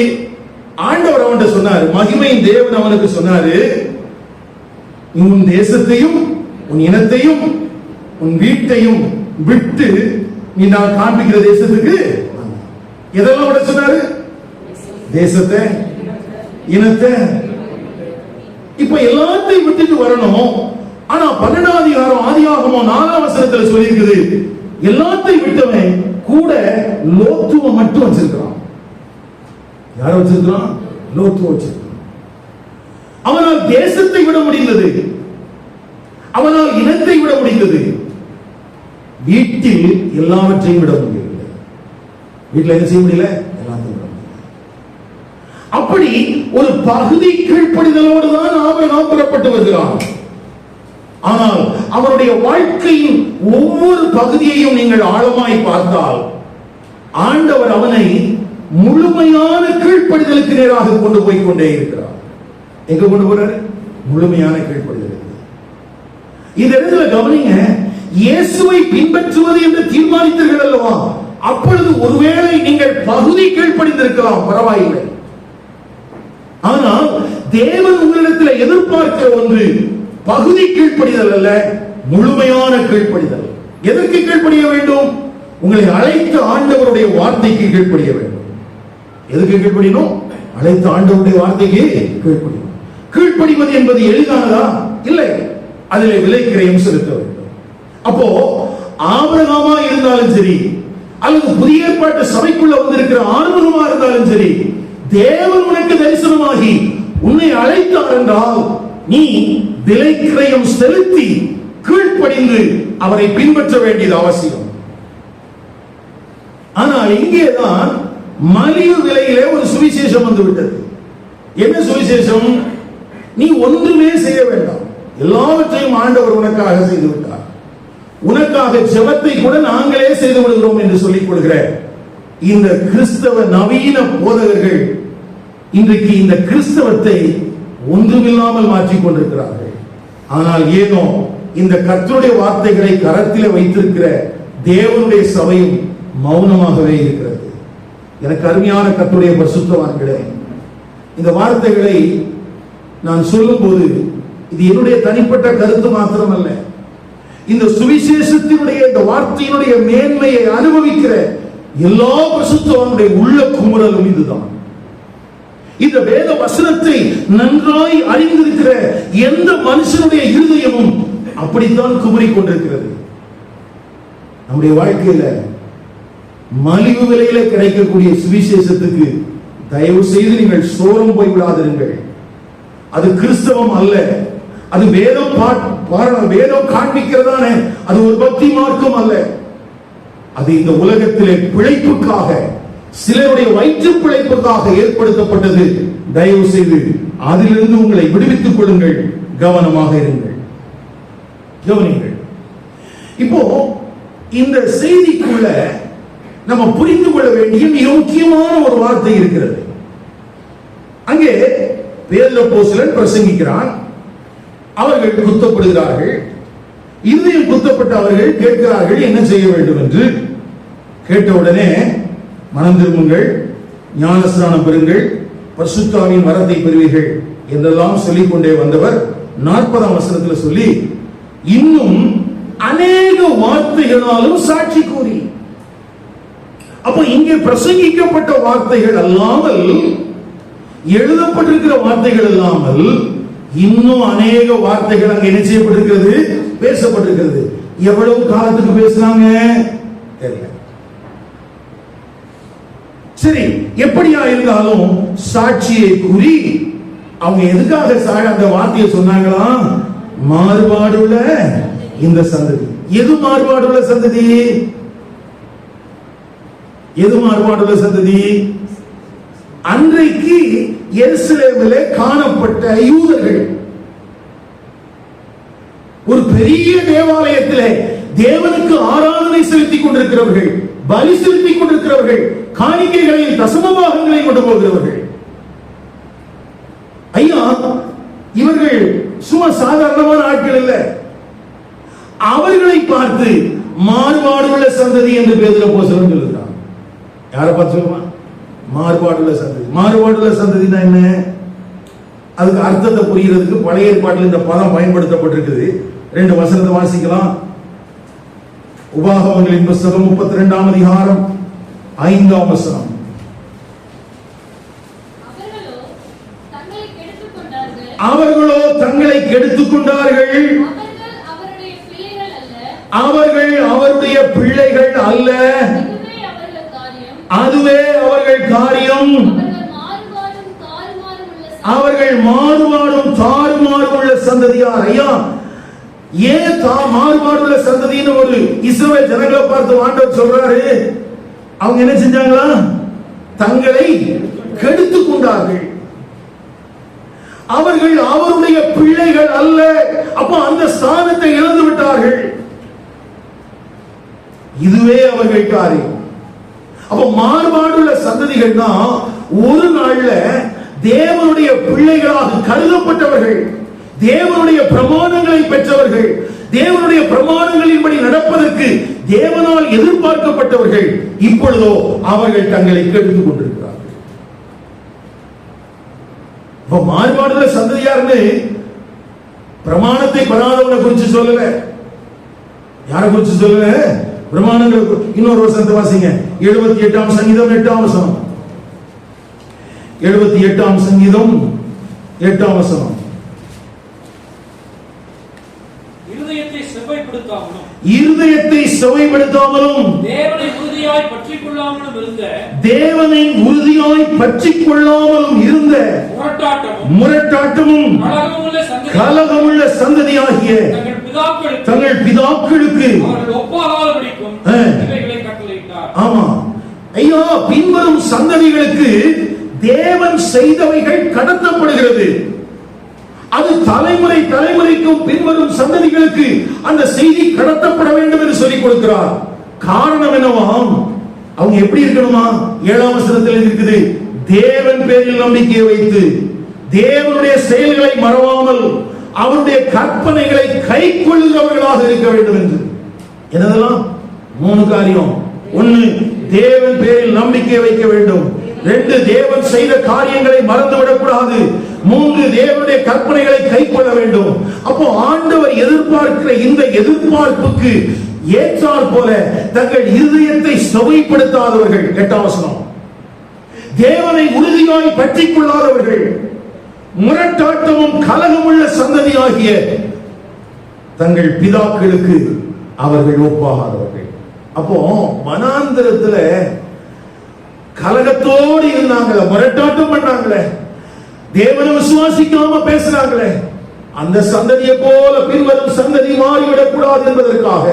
ஆண்டவர் அவன்கிட்ட சொன்னார், மகிமையின் தேவன் அவனுக்கு சொன்னாரு, உன் தேசத்தையும் உன் இனத்தையும் உன் வீட்டையும் விட்டு நீ நான் காண்பிக்கிற தேசத்துக்கு. எதெல்லாம் விட சொன்னாரு? தேசத்தை, இனத்தை. இப்ப எல்லாத்தையும் விட்டுட்டு வரணும். ஆனா 12ஆம் அதிகாரம் ஆதியாகமம் 4ஆம் வசனத்துல சொல்லி இருக்குது, எல்லாத்தையும் விட்டவன் கூட லோத்துவ மட்டும் வச்சிருக்கிறான். யார வச்சிருக்கிறான்? லோத்துவ வச்சிருக்கிறான். அவனால் தேசத்தை விட முடிந்தது, அவனால் இனத்தை விட முடிந்தது, வீட்டில் எல்லாவற்றையும் விட முடியவில்லை. வீட்டில் என்ன செய்ய முடியல? எல்லாத்தையும் விட முடியல. அப்படி ஒரு பகுதி கீழ்ப்படிதலோடு தான் ஆபிரகாம் புறப்பட்டு வருகிறான். ஆனால் அவருடைய வாழ்க்கையின் ஒவ்வொரு பகுதியையும் நீங்கள் ஆழமாய் பார்த்தால் ஆண்டவர் அவனை முழுமையான கீழ்ப்படிதலுக்கு நேராக கொண்டு போய் கொண்டே இருக்கிறார். எங்க கொண்டு போறாரு? முழுமையான கீழ்ப்படிதல். இந்த இடத்துல கவனிங்க, இயேசுவை பின்பற்றுவது என்று தீர்மானித்தீர்கள் அல்லவா? அப்பொழுது ஒருவேளை நீங்கள் பகுதி கீழ்ப்படிந்திருக்கலாம், பரவாயில்லை. ஆனால் தேவன் உங்களிடத்தில் எதிர்பார்க்கிற ஒன்று பகுதி கீழ்ப்படிதல் அல்ல, முழுமையான கீழ்ப்படிதல். எதற்கு கீழ்ப்படிய வேண்டும்? உங்களை அழைத்த ஆண்டவருடைய வார்த்தைக்கு கீழ்ப்படிய வேண்டும். எதுக்கு கீழ்ப்படியணும்? அழைத்த ஆண்டவருடைய வார்த்தைக்கு கீழ்ப்படியணும். கீழ்ப்படிவது என்பது எளிதானதா? இல்லை, அதிலே விலைக்கிரயம் செலுத்த வேண்டும். அப்போ ஆபிரகாமா இருந்தாலும் சரி, அல்லது புதிய ஏற்பாட்டு சபைக்குள்ள வந்திருக்கிற ஆறுமுகமா இருந்தாலும் சரி, தேவன் உனக்கு தரிசனமாகி உன்னை அழைத்தார் என்றால் நீ விலைக்கிரயம் செலுத்தி கீழ்ப்படிந்து அவரை பின்பற்ற வேண்டியது அவசியம். ஆனால் இங்கேதான் மலிவு விலையிலே ஒரு சுவிசேஷம் வந்து விட்டது. என்ன சுவிசேஷம்? நீ ஒன்றுமே செய்ய வேண்டாம், எல்லாவற்றையும் ஆண்டவர் உனக்காக செய்து விட்டார். உனக்காக ஜெபத்தை கூட நாங்களே செய்து விடுகிறோம் என்று சொல்லிக் கொள்கிற இந்த கிறிஸ்தவ நவீன போதகர்கள் இன்றைக்கு இந்த கிறிஸ்தவத்தை ஒன்றுமில்லாமல் மாற்றிக் கொண்டிருக்கிறார்கள். ஆனால் ஏனோ இந்த கர்த்தருடைய வார்த்தைகளை கரத்திலே வைத்திருக்கிற தேவனுடைய சபையும் மௌனமாகவே இருக்கிறது. எனக்கு அருமையான கர்த்தருடைய பரிசுத்தவான்களே, இந்த வார்த்தைகளை நான் சொல்லும் போது இது என்னுடைய தனிப்பட்ட கருத்து மாத்திரமல்ல, இந்த சுவிசேஷத்தினுடைய இந்த வார்த்தையினுடைய மேன்மையை அனுபவிக்கிற எல்லா பரிசுத்தவான்களுடைய உள்ள குமுறலும் இதுதான். இந்த வேத வசனத்தை நன்றாய் அறிந்திருக்கிற எந்த மனுஷனுடைய இருதயமும் அப்படித்தான் குமுறிக் கொண்டிருக்கிறது. நம்முடைய வாழ்க்கையில மலிவு விலையில கிடைக்கக்கூடிய சுவிசேஷத்துக்கு தயவு செய்து நீங்கள் சோரம் போய் விடாதிருங்கள். அது கிறிஸ்தவம் அல்ல, அது வேதம் காண்பிக்கிறதான அது ஒரு பக்தி மார்க்கம் அல்ல. அது இந்த உலகத்திலே பிழைப்புக்காக, சிலருடைய வயிற்று பிழைப்புக்காக ஏற்படுத்தப்பட்டது. தயவு செய்து அதிலிருந்து உங்களை விடுவித்துக் கொள்ளுங்கள், கவனமாக இருங்கள், கவனிங்கள். இப்போ இந்த செய்திக்குள்ள நம்ம புரிந்து கொள்ள வேண்டிய மிக முக்கியமான ஒரு வார்த்தை இருக்கிறது. அங்கே பேதுரு அப்போஸ்தலன் பிரசங்கிக்கிறான். அவர்கள் குத்தப்படுகிறார்கள். இருதயம் குத்தப்பட்ட அவர்கள் கேட்கிறார்கள் என்ன செய்ய வேண்டும் என்று. கேட்டவுடனே மனம் திரும்புங்கள், ஞானஸ்நானம் பெறுங்கள், பரிசுத்த ஆவியின் வரத்தை பெறுவீர்கள் என்றெல்லாம் சொல்லிக் கொண்டே வந்தவர் 40ஆம் வசனத்தில் சொல்லி இன்னும் அநேக வார்த்தைகளாலும் சாட்சி கூறி. அப்ப இங்கே பிரசங்கிக்கப்பட்ட வார்த்தைகள் அல்லாமல், எழுதப்பட்டிருக்கிற வார்த்தைகள் அல்லாமல் இன்னும் அநேக வார்த்தைகள் அங்கே என்ன செய்யப்பட்டிருக்கிறது, பேசப்பட்டிருக்கிறது. எவ்வளவு காலத்துக்கு பேசுறாங்க தெரியல. சரி, எப்படியா இருந்தாலும் சாட்சியை கூறி அவங்க எதுக்காக அந்த வார்த்தையை சொன்னாங்களா? மாறுபாடுள்ள இந்த சந்ததி. எது மாறுபாடுள்ள சந்ததி? எது மாறுபாடுள்ள சந்ததி? அன்றைக்கு எருசலேமிலே காணப்பட்ட யூதர்கள் ஒரு பெரிய தேவாலயத்திலே தேவனுக்கு ஆராதனை செலுத்திக் கொண்டிருக்கிறவர்கள், பலி செலுத்திக் கொண்டிருக்கிறவர்கள், காணிக்கைகளையும் தசம பாகங்களையும் கொண்டு போகிறவர்கள். ஐயா, இவர்கள் சும்மா சாதாரணமான ஆட்கள் இல்ல. அவர்களை பார்த்து மாறுபாடுள்ள சந்ததி என்று பேதுரு அப்போஸ்தலன் சொல்லுகிறார். யாரை பார்த்து சொல்லுவான்? மாறுபாடுள்ள சந்ததி. மாறுபாடுள்ள சந்ததினா என்ன? அதுக்கு அர்த்தத்தை புரிகிறதுக்கு பழைய ஏற்பாட்டில் இந்த பதம் பயன்படுத்தப்பட்டிருக்குது. 2 வசனத்தை வாசிக்கலாம். உபாகமங்களின் புத்தகம் 32ஆம் அதிகாரம் 5ஆம் வசனம். அவர்களோ தங்களை கெடுத்துக் கொண்டார்கள். அவர்கள் அவருடைய பிள்ளைகள் அல்ல. அதுவே அவர்கள் காரியம். அவர்கள் மாறுபாடும் தாறுமாறும் உள்ள சந்ததியார். ஐயா, ஏன் மாறுபாடுள்ள சந்ததின்னு ஒரு இஸ்ரவேல் ஜனங்களை பார்த்து ஆண்டவர் சொல்றாரு? அவங்க என்ன செஞ்சாங்களா? தங்களை கெடுத்துக் கொண்டார்கள். அவர்கள் அவருடைய பிள்ளைகள் அல்ல. அப்ப அந்த ஸ்தானத்தை இழந்து விட்டார்கள். இதுவே அவர்கள் காரியம். அப்ப மாறுபாடுள்ள சந்ததிகள் தான் ஒரு நாள்ல தேவனுடைய பிள்ளைகளாக கருதப்பட்டவர்கள், தேவனுடைய பிரமாணங்களை பெற்றவர்கள், தேவனுடைய பிரமாணங்களின்படி நடப்பதற்கு தேவனால் எதிர்பார்க்கப்பட்டவர்கள். இப்பொழுதோ அவர்கள் தங்களை கெடுத்துக் கொண்டிருக்கிறார்கள். மாறுபாடுள்ள சந்ததியார்னு பிரமாணத்தை பெறாதவனை குறித்து சொல்லல. யாரை குறித்து சொல்லல? பிரமாணங்கள். இன்னொரு வசனத்தை வாசிங்க. 78ஆம் சங்கீதம் 8ஆம் வசனம். 78ஆம் சங்கீதம் 8ஆம் வசனம். இருதயத்தை செவ்வைப்படுத்தாமலும் தேவனை உறுதியாய் பற்றிக் கொள்ளாமலும் இருந்த முரட்டாட்டமும் கலகமுள்ள சந்ததியாகிய தங்கள் பிதாக்களுக்கு ஆமா ஐயா, பின்வரும் சந்ததிகளுக்கு தேவன் செய்தவைகள் கடத்தப்படுகிறது. அது தலைமுறை தலைமுறைக்கும் பின்வரும் சந்ததிகளுக்கு அந்த செய்தி கடத்தப்பட வேண்டும் என்று சொல்லிக் கொடுக்கிறார். காரணம் என்னவாம்? அவங்க எப்படி இருக்கணுமா? 7ஆம் வசனத்தில் இருக்குது, தேவன் பேரில் நம்பிக்கை வைத்து தேவனுடைய செயல்களை மறவாமல் அவருடைய கற்பனைகளை கை கொள்ளுகிறவர்களாக இருக்க வேண்டும் என்று. என்னதெல்லாம்? 3 காரியம். 1, தேவன் பேரில் நம்பிக்கை வைக்க வேண்டும். 2, தேவன் செய்த காரியங்களை மறந்துவிடக் கூடாது. 3, தேவனுடைய கற்பனைகளை கைக்கொள்ள வேண்டும். அப்போ ஆண்டவர் எதிர்பார்க்கிற இந்த எதிர்பார்ப்புக்கு ஏற்றார் போல தங்கள் இருதயத்தை செவ்வைப்படுத்தாதவர்கள். 8ஆம் வசனம். தேவனை உறுதியாய் பற்றிக் கொள்ளாதவர்கள், முரட்டாட்டமும் கலகமுள்ள சந்ததியாகிய தங்கள் பிதாக்களுக்கு அவர்கள் ஒப்பாகாதவர்கள். அப்போ வனாந்தரத்துல கலகத்தோடு இருந்தாங்களே, முரட்டாட்டம் பண்ணாங்களே, தேவனை விசுவாசிக்காம பேசுறாங்களே, அந்த சந்ததியை போல பின்வரும் சந்ததி மாறிவிடக் கூடாது என்பதற்காக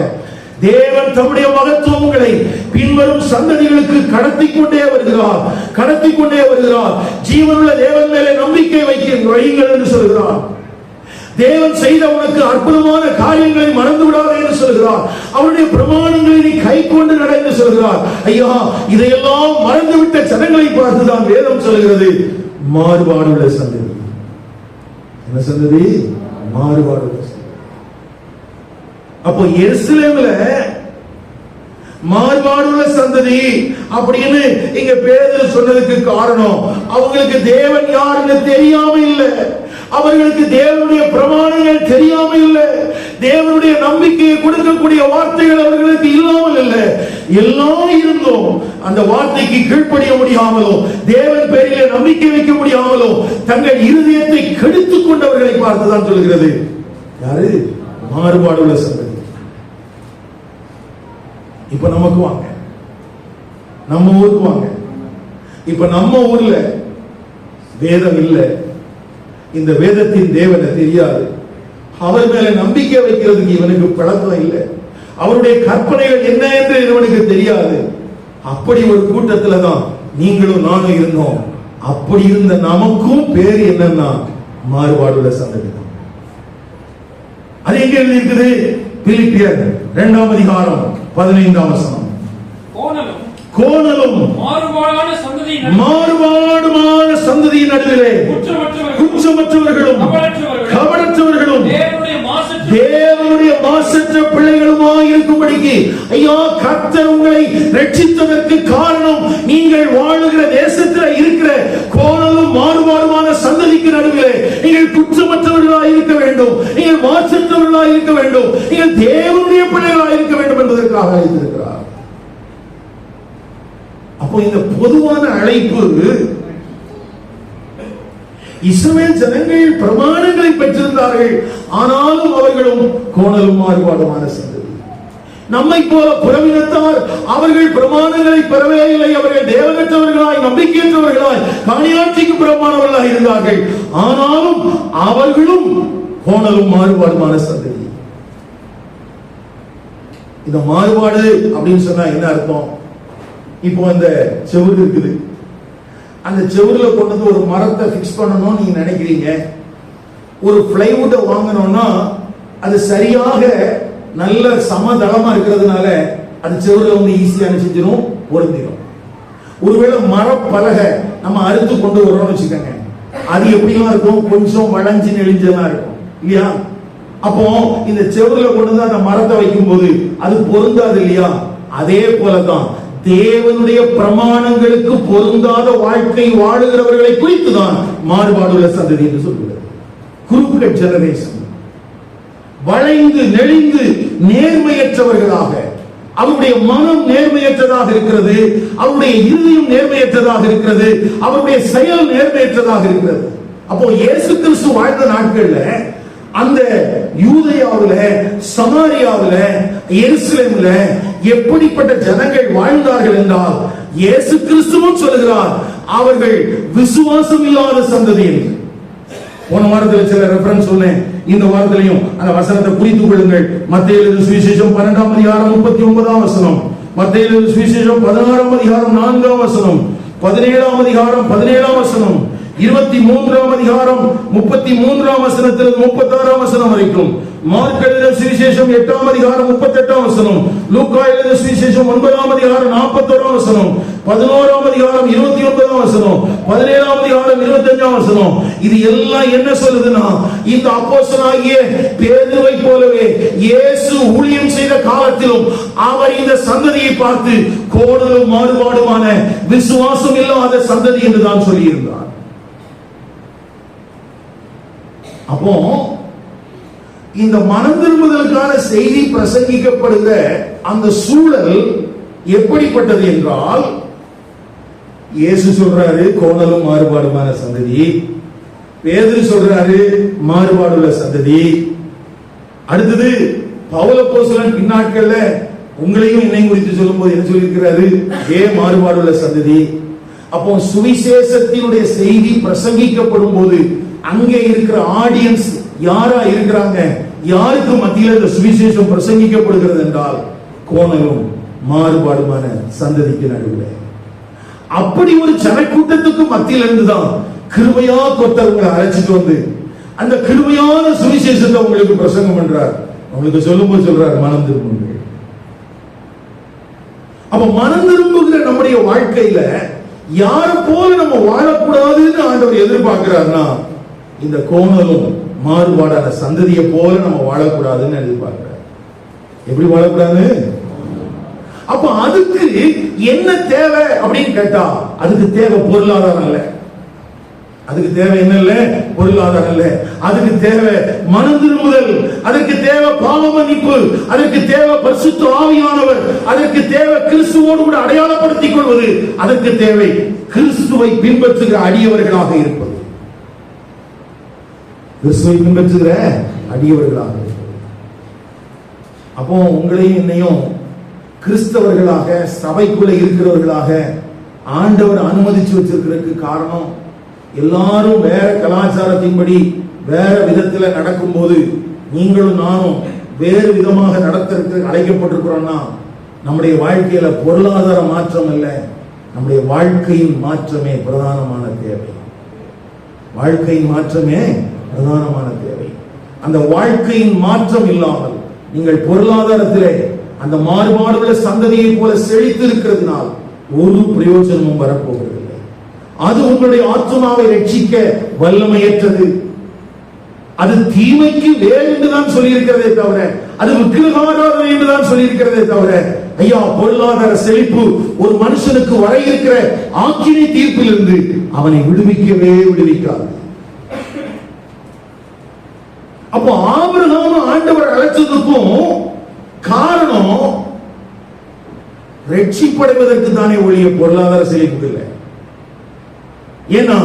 தேவன் தம்முடைய மகத்துவங்களை பின்வரும் சந்ததிகளுக்கு கடத்திக் கொண்டே வருகிறார். ஜீவனுள்ள தேவன் மேலே நம்பிக்கை வையுங்கள் என்று சொல்கிறார். தேவன் செய்த உனக்கு அற்புதமான காரியங்களை மறந்து விடாதே என்று சொல்கிறார். அவருடைய பிரமாணங்களை நீ கை கொண்டு நட என்று சொல்கிறார். ஐயா, இதையெல்லாம் மறந்துவிட்ட ஜனங்களை பார்த்துதான் வேதம் சொல்கிறது, மாறுபாடுள்ள சந்ததி. என்ன சந்ததி? மாறுபாடுள்ள சந்ததி. அப்போ எருசலேம்ல மாறுபாடுள்ள சந்ததி அப்படின்னு இங்க பேதுரு சொன்னதுக்கு காரணம், அவங்களுக்கு தேவன் யாருன்னு தெரியாம இல்ல, அவர்களுக்கு தேவனுடைய பிரமாணங்கள் தெரியாம இல்ல, தேவனுடைய நம்பிக்கையை கொடுக்கக்கூடிய வார்த்தைகள் அவர்களுக்கு இல்லாமல் இல்ல. எல்லாம் இருந்தும் அந்த வார்த்தைக்கு கீழ்ப்படிய முடியாமலோ, தேவன் பேரிலே நம்பிக்கை வைக்க முடியாமலோ தங்கள் இருதயத்தை கெடுத்துக் கொண்டவர்களை பார்த்துதான் சொல்கிறது. யாரு? மாறுபாடுள்ள சந்ததி. இப்ப நமக்கு வாங்க, நம்ம ஊருக்கு வாங்க. இப்ப நம்ம ஊர்ல வேதம் இல்ல, இந்த வேதத்தின் தேவனை தெரியாது, அவர் மேல நம்பிக்கை வைக்கிறதுக்கு இவனுக்கு பழக்கம் இல்லை, அவருடைய கற்பனைகள் என்ன என்று இவனுக்கு தெரியாது. அப்படி ஒரு கூட்டத்துல தான் நீங்களும் நானும் இருந்தோம். அப்படி இருந்த நமக்கும் பேர் என்னன்னா மாறுபாடுள்ள சந்ததி. அது எங்க எழுதியிருக்குது? பிலிப்பியர் 2ஆம் அதிகாரம் 15ஆம் வசனம். கோணலும் மாறுபாடான சந்ததியின் நடுவிலே குற்றமற்றவர்களும் கபடற்றவர்களும் தேவனுடைய மாசற்ற பிள்ளைகளுமாய் இருக்கும்படிக்கு, ஐயா, கர்த்தர் உங்களை ரட்சித்ததற்கு காரணம் நீங்கள் வாழுகிற தேசத்தில் இருக்கிற கோணலும் மாறுபாடுமான சந்ததிக்கு நடுவிலே நீங்கள் குற்றமற்றவர்களாய் இருக்க வேண்டும், நீங்கள் மாசற்றவர்களாய் இருக்க வேண்டும், நீங்கள் தேவனுடைய பிள்ளைகளாய் இருக்க வேண்டும் என்பதற்காக அழைத்திருக்கிறார். அப்போ இந்த பொதுவான அழைப்பு, இஸ்ரவேல் ஜனங்கள் பிரமாணங்களை பெற்றிருந்தார்கள், ஆனாலும் அவர்களும் கோணலும் மாறுபாடுமான சந்ததி. நம்மை போல புறவினத்தார் அவர்கள் பிரமாணங்களை பெறவே இல்லை, அவர்கள் தேவனற்றவர்களாய் நம்பிக்கையற்றவர்களாய் காணியாட்சிக்கு புறமானவர்களாய் இருந்தார்கள், ஆனாலும் அவர்களும் கோணலும் மாறுபாடுமான சந்ததி. இந்த மாறுபாடு அப்படின்னு சொன்னா என்ன அர்த்தம்? இப்போ அந்த செவுரு இருக்குது, அந்த செவுருல கொண்டு வந்து ஒரு மரத்தை பிக்ஸ் பண்ணணும் நீங்க நினைக்கிறீங்க. ஒரு பிளைவுட்டை வாங்கணும்னா அது சரியாக நல்ல சமதளமா இருக்கிறதுனால அது செவுருல வந்து ஈஸியா செஞ்சிடும், பொருந்திடும். ஒருவேளை மரப்பலகை நம்ம அறுத்து கொண்டு வரோம்னு வச்சுக்கோங்க, அது எப்படிலாம் இருக்கும்? கொஞ்சம் வளைஞ்சு நெளிஞ்செல்லாம் இருக்கும் இல்லையா? அப்போ இந்த செவுருல கொண்டு வந்து அந்த மரத்தை வைக்கும் போது அது பொருந்தாது இல்லையா? அதே போலதான் தேவனுடைய பிரமாணங்களுக்கு பொருந்தாத வாழ்க்கை வாழுகிறவர்களை குறித்துதான் மாறுபாடுள்ள சந்ததி என்று சொல்கிறது. குரூப்கட் ஜெனரேஷன், வளைந்து நெளிந்து நேர்மையற்றவர்களாக, அவருடைய மனம் நேர்மையற்றதாக இருக்கிறது, அவருடைய இருதயம் நேர்மையற்றதாக இருக்கிறது, அவருடைய செயல் நேர்மையற்றதாக இருக்கிறது. அப்போ இயேசு கிறிஸ்து வாழ்ந்த நாட்கள்ல அந்த யூதேயாவுல, சமாரியாவுல, எருசலேம்ல எப்படிப்பட்ட ஜனங்கள் வாழ்ந்தார்கள் என்றால், இயேசு கிறிஸ்துவும் சொல்கிறார் அவர்கள் விசுவாசம் இல்லாத சந்ததி. போன வாரத்தில் சில ரெஃபரன்ஸ் சொன்னேன், இந்த வாரத்திலையும் அந்த வசனத்தை குறித்துக் கொள்ளுங்கள். மத்தேயு எழுதின சுவிசேஷம் 12ஆம் அதிகாரம் 39ஆம் வசனம், மத்தேயு எழுதின சுவிசேஷம் 16ஆம் அதிகாரம் 4ஆம் வசனம், 17ஆம் அதிகாரம் 17ஆம் வசனம், 23ஆம் அதிகாரம் 33ஆம் வசனத்திலிருந்து 36ஆம் வசனம் வரைக்கும், மார்க் எழுதின சுவிசேஷம் 8ஆம் அதிகாரம் 38ஆம் வசனம், லூக்கா எழுதின சுவிசேஷம் 9ஆம் அதிகாரம் 41ஆம் வசனம், 11ஆம் அதிகாரம் 29ஆம் வசனம், 17ஆம் அதிகாரம் 25ஆம் வசனம். இது எல்லாம் என்ன சொல்லுதுன்னா, இந்த அப்போஸ்தலனாகிய பேதுருவை போலவே இயேசு ஊழியம் செய்த காலத்திலும் அவர் இந்த சந்ததியை பார்த்து கோணலும் மாறுபாடுமான விசுவாசம் இல்லாத சந்ததி என்று தான் சொல்லியிருந்தார். அப்போ இந்த மனம் திரும்புதலுக்கான செய்தி பிரசங்கிக்கப்படுகிற அந்த சூழல் எப்படிப்பட்டது என்றால், இயேசு சொல்றாரு கோணலும் மாறுபாடுமான சந்ததி, பேதுரு சொல்றாரு மாறுபாடுள்ள சந்ததி. அடுத்தது பவுல் அப்போஸ்தலன் பின்னாட்கள்ல உங்களையும் என்னையும் குறித்து சொல்லும் போது என்ன சொல்லியிருக்கிறாரு? மாறுபாடுள்ள சந்ததி. அப்போ சுவிசேஷத்தினுடைய செய்தி பிரசங்கிக்கப்படும் போது அங்கே இருக்கிற ஆடியன்ஸ் யாரா இருக்கிறாங்க? யாருக்கு மத்தியில் இந்த சுவிசேஷம் பிரசங்கிக்கப்படுகிறது என்றால் கோணலும் மாறுபாடுமான சந்ததிக்கு நடுவில். அப்படி ஒரு ஜனக்கூட்டத்துக்கு மத்தியில் இருந்துதான் கிருபையா கொத்தவங்களை அழைச்சிட்டு வந்து அந்த கிருபையான சுவிசேஷத்தை உங்களுக்கு பிரசங்கம் பண்றார். உங்களுக்கு சொல்லும்போது சொல்றார் மனம் திரும்புங்கள். அப்ப மனம் திரும்புகிற நம்முடைய வாழ்க்கையில யார போல நம்ம வாழக்கூடாதுன்னு ஆண்டவர் எதிர்பார்க்கிறார்னா இந்த கோணலும் மாறுபாடான சந்ததியை போல நம்ம வாழக்கூடாதுன்னு எதிர்பார்க்கிறார். எப்படி வாழக்கூடாது? அப்ப அதுக்கு என்ன தேவை அப்படின்னு கேட்டா, அதுக்கு தேவை பொருளாதாரம் இல்ல. அதுக்கு தேவை என்ன இல்ல? பொருளாதாரம் இல்ல. அதுக்கு தேவை மனம் திரும்புதல், அதற்கு தேவை பாவ மன்னிப்பு, அதற்கு தேவை பரிசுத்த ஆவியானவர், அதற்கு தேவை கிறிஸ்துவோடு கூட அடையாளப்படுத்திக் கொள்வது, அதற்கு தேவை கிறிஸ்துவை பின்பற்றுகிற அடியவர்களாக இருப்பது. கிறிஸ்துவை பின்பற்றுகிற அடியவர்களாக இருப்பது. அப்போ உங்களையும் என்னையும் கிறிஸ்தவர்களாக, சபைக்குள்ள இருக்கிறவர்களாக ஆண்டவர் அனுமதிச்சு வச்சிருக்கிறதுக்கு காரணம், எல்லாரும் வேற கலாச்சாரத்தின்படி வேற விதத்துல நடக்கும் போது நீங்களும் நானும் வேறு விதமாக நடத்துறதுக்கு அழைக்கப்பட்டிருக்கிறோம்னா, நம்முடைய வாழ்க்கையில பொருளாதார மாற்றம் இல்ல, நம்முடைய வாழ்க்கையின் மாற்றமே பிரதானமான தேவை. வாழ்க்கையின் மாற்றமே பிரதானமான தேவை. அந்த வாழ்க்கையின் மாற்றம் இல்லாமல் நீங்கள் பொருளாதாரத்திலே அந்த மாறுபாடுள்ள சந்ததியை போல செழித்து இருக்கிறதுனால் ஒரு பிரயோஜனமும் வரப்போவதில்லை. அது உங்களுடைய ஆத்மாவை ரட்சிக்க வல்லமையற்றது. அது தீமைக்கு வேறு என்றுதான் சொல்லி இருக்கிறதே தவிர, அது விக்கிரகாராதனை என்றுதான் சொல்லி இருக்கிறதே தவிர, ஐயா பொருளாதார செழிப்பு ஒரு மனுஷனுக்கு வர இருக்கிற ஆக்கினை தீர்ப்பிலிருந்து அவனை விடுவிக்கவே விடுவிக்காது. அப்போ ஆபிரகாம் ஆண்டவர் அழைச்சதுக்கும் காரணம் ரட்சிப்படைவதற்கு தானே ஒழிய பொருளாதார செழிப்பு இல்லை. ஏன்னா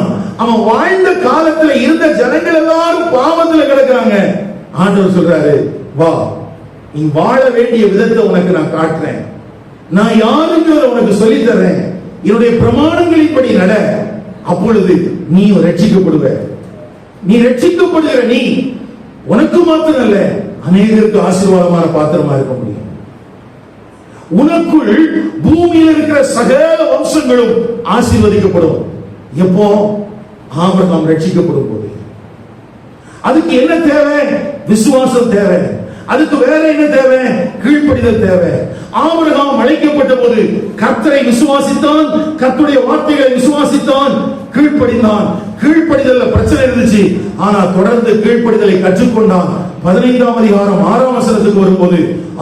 அவன் வாழ்ந்த காலத்துல இருந்த ஜனங்கள் எல்லாரும் பாவத்துல கிடக்குறாங்க. ஆண்டவர் சொல்றாரு, வா நீ வாழ வேண்டிய விதத்தை உனக்கு நான் காட்டுறேன், நான் யாருங்கிறத உனக்கு சொல்லி தரேன், என்னுடைய பிரமாணங்களின்படி நட, அப்பொழுது நீ ரட்சிக்கப்படுவ. நீ ரட்சிக்கப்படுகிற நீ உனக்கு மாத்திரம் அல்ல, அநேகருக்கு ஆசீர்வாதமான பாத்திரமா இருக்க முடியும். உனக்குள் பூமியில் இருக்கிற சகல வம்சங்களும் ஆசீர்வதிக்கப்படும். எப்போ? ஆபிரகாம் ரட்சிக்கப்படும் போது. அதுக்கு என்ன தேவை? விசுவாசம் தேவை. அதுக்கு வேற என்ன தேவை? கீழ்ப்படிதல் தேவை. ஆபிரகாம் அழைக்கப்பட்ட போது கர்த்தரை விசுவாசித்தான், கர்த்தருடைய வார்த்தைகளை விசுவாசித்தான், கீழ்ப்படிந்தான். கீழ்ப்படிதல்ல பிரச்சனை இருந்துச்சு, ஆனா தொடர்ந்து கீழ்ப்படிதலை கற்றுக்கொண்டான். 15ஆம் அதிகாரம் 6ஆம் வசனத்துக்கு வரும்போது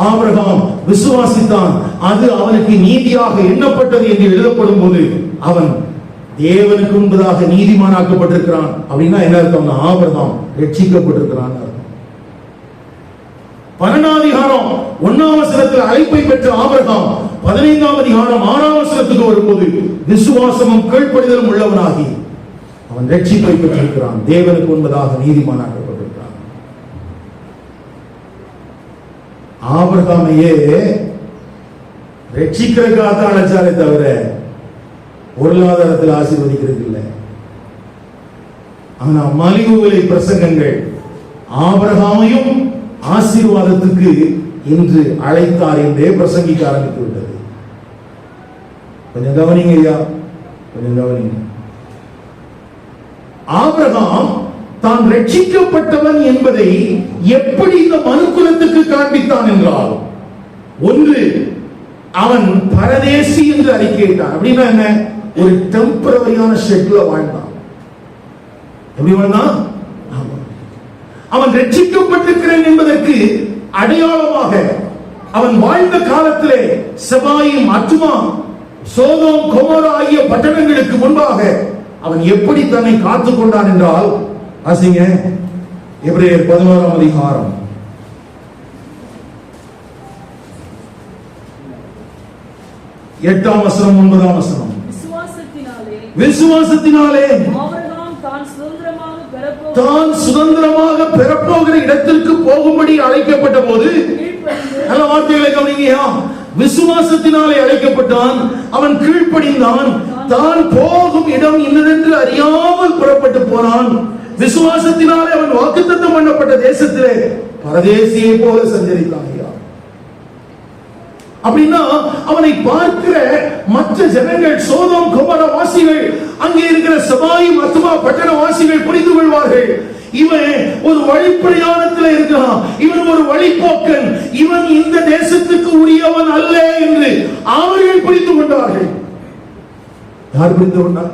ஆபிரகாம் விசுவாசித்தான், அது அவனுக்கு நீதியாக எண்ணப்பட்டது என்று எழுதப்படும் போது அவன் தேவனுக்கு முன்பதாக நீதிமானாக்கப்பட்டிருக்கிறான். அப்படின்னா என்ன அர்த்தம்னா, ஆபிரகாம் ரட்சிக்கப்பட்டிருக்கிறான். 12ஆம் அதிகாரம் 1ஆம் வசனத்தில் அழைப்பை பெற்ற ஆபிரகாம் 15ஆம் அதிகாரம் 6ஆம் வசனத்துக்கு வரும்போது விசுவாசமும் கீழ்ப்படிதலும் உள்ளவனாகி அவன் ரட்சிப்பை பெற்றிருக்கிறான், தேவனுக்கு முன்பதாக நீதிமானாக்கப்பட்டிருக்கிறான். ஆபிரகாமையே ரட்சிக்கிறதுக்காக அழைச்சாலே தவிர பொருளாதாரத்தில் ஆசீர்வதிக்கிறது இல்லை. ஆனா மலிவு விலை பிரசங்கங்கள் ஆபிரகாமையும் ஆசீர்வாதத்துக்கு இன்று அழைத்தார் என்றே பிரசங்கிக்க ஆரம்பித்து விட்டது. கொஞ்சம் கவனிங்க ஐயா, கொஞ்சம் கவனிங்க. ஆபிரகாம் தான் ரட்சிக்கப்பட்டவன் என்பதை எப்படி இந்த மனுக்குலத்துக்கு காண்பித்தான் என்றால், ஒன்று அவன் பரதேசி என்று அறிக்கையிட்டான். அப்படின்னா என்ன? ஒரு டெம்பரரியான ஷெட்ல வாழ்ந்தான். எப்படி வாழ்ந்தான்? அவன் ரட்சிக்கப்பட்டிருக்கிறேன் என்பதற்கு அடையாளமாக அவன் வாழ்ந்த காலத்திலே செபாயும் அத்துமா சோதோம் கொமோரா ஆகிய பட்டணங்களுக்கு முன்பாக அவன் எப்படி தன்னை காத்துக் கொண்டான் என்றால், வாசிங்க எபிரேயர் 11ஆம் அதிகாரம் 8ஆம் வசனம் 9ஆம் வசனம். விசுவாசத்தினாலே தான் சுதந்திரமாக பெறப்போகிற இடத்திற்கு போகும்படி அழைக்கப்பட்ட போது, நல்ல வார்த்தைகளை கவனிங்க, விசுவாசத்தினாலே அழைக்கப்பட்டான், அவன் கீழ்ப்படிந்தான், தான் போகும் இடம் இன்னதென்று அறியாமல் புறப்பட்டு போனான். விசுவாசத்தினாலே அவன் வாக்குத்தத்தம் பண்ணப்பட்ட தேசத்திலே பரதேசியை போல சஞ்சரித்தான். அப்படின்னா அவனை பார்க்கிற மற்ற ஜனங்கள், சோதோம் கொமோரா வாசிகள், அங்கே இருக்கிற செபாயும் அத்துமா பட்டண வாசிகள் புரிந்து கொள்வார்கள், இவன் ஒரு வழிப்பிரயாணத்தில் இருக்கிறான், இவன் ஒரு வழிபோக்கன், இவன் இந்த தேசத்துக்கு உரியவன் அல்ல என்று அவர்கள் புரிந்து கொண்டார்கள். யார் புரிந்து கொண்டார்?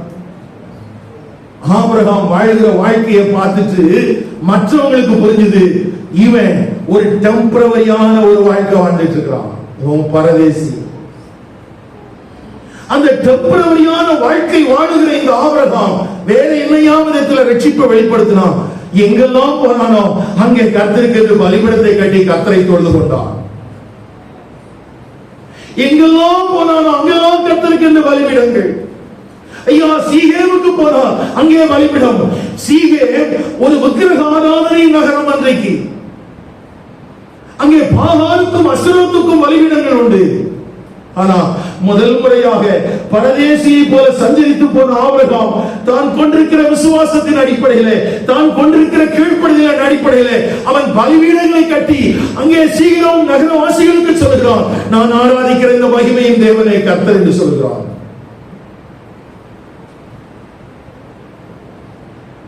ஆபிரகாம் வாழ்கிற வாழ்க்கையை பார்த்துட்டு மற்றவங்களுக்கு புரிஞ்சது, இவன் ஒரு டெம்பரவரியான ஒரு வாழ்க்கை வாழ்ந்துட்டு இருக்கிறான், இவன் பரதேசி. அந்த டெம்பரவரியான வாழ்க்கை வாழுகிற இந்த ஆபிரகாம் வேற என்னையா விதத்துல ரட்சிப்பை வெளிப்படுத்தினான். எங்கெல்லாம் போனானோ அங்கே கர்த்தருக்கு பலிபீடத்தை கட்டி கர்த்தரை தொழுது கொண்டான். எங்கெல்லாம் போனானோ அங்கெல்லாம் கர்த்தருக்கு என்று பலிபீடங்கள். ஐயா, சீகேமுக்கு போனான், அங்கே பலிபீடம். சீகேம் ஒரு விக்கிரக ஆராதனை நகரம். அன்றைக்கு அங்கே பாகாலுக்கும் அசுரத்துக்கும் பலிபீடங்கள் உண்டு. ஆனா முதல் முறையாக பரதேசியை போல சஞ்சரித்து போன ஆபிரகாம் தான் கொண்டிருக்கிற விசுவாசத்தின் அடிப்படையிலே, தான் கொண்டிருக்கிற கீழ்ப்படிதலின் அடிப்படையிலே அவன் பலிபீடங்களை கட்டி அங்கே சீக்கிரம் நகரவாசிகளுக்கு சொல்கிறான், நான் ஆராதிக்கிற இந்த மகிமையின் தேவனே கர்த்தர் என்று சொல்கிறான்.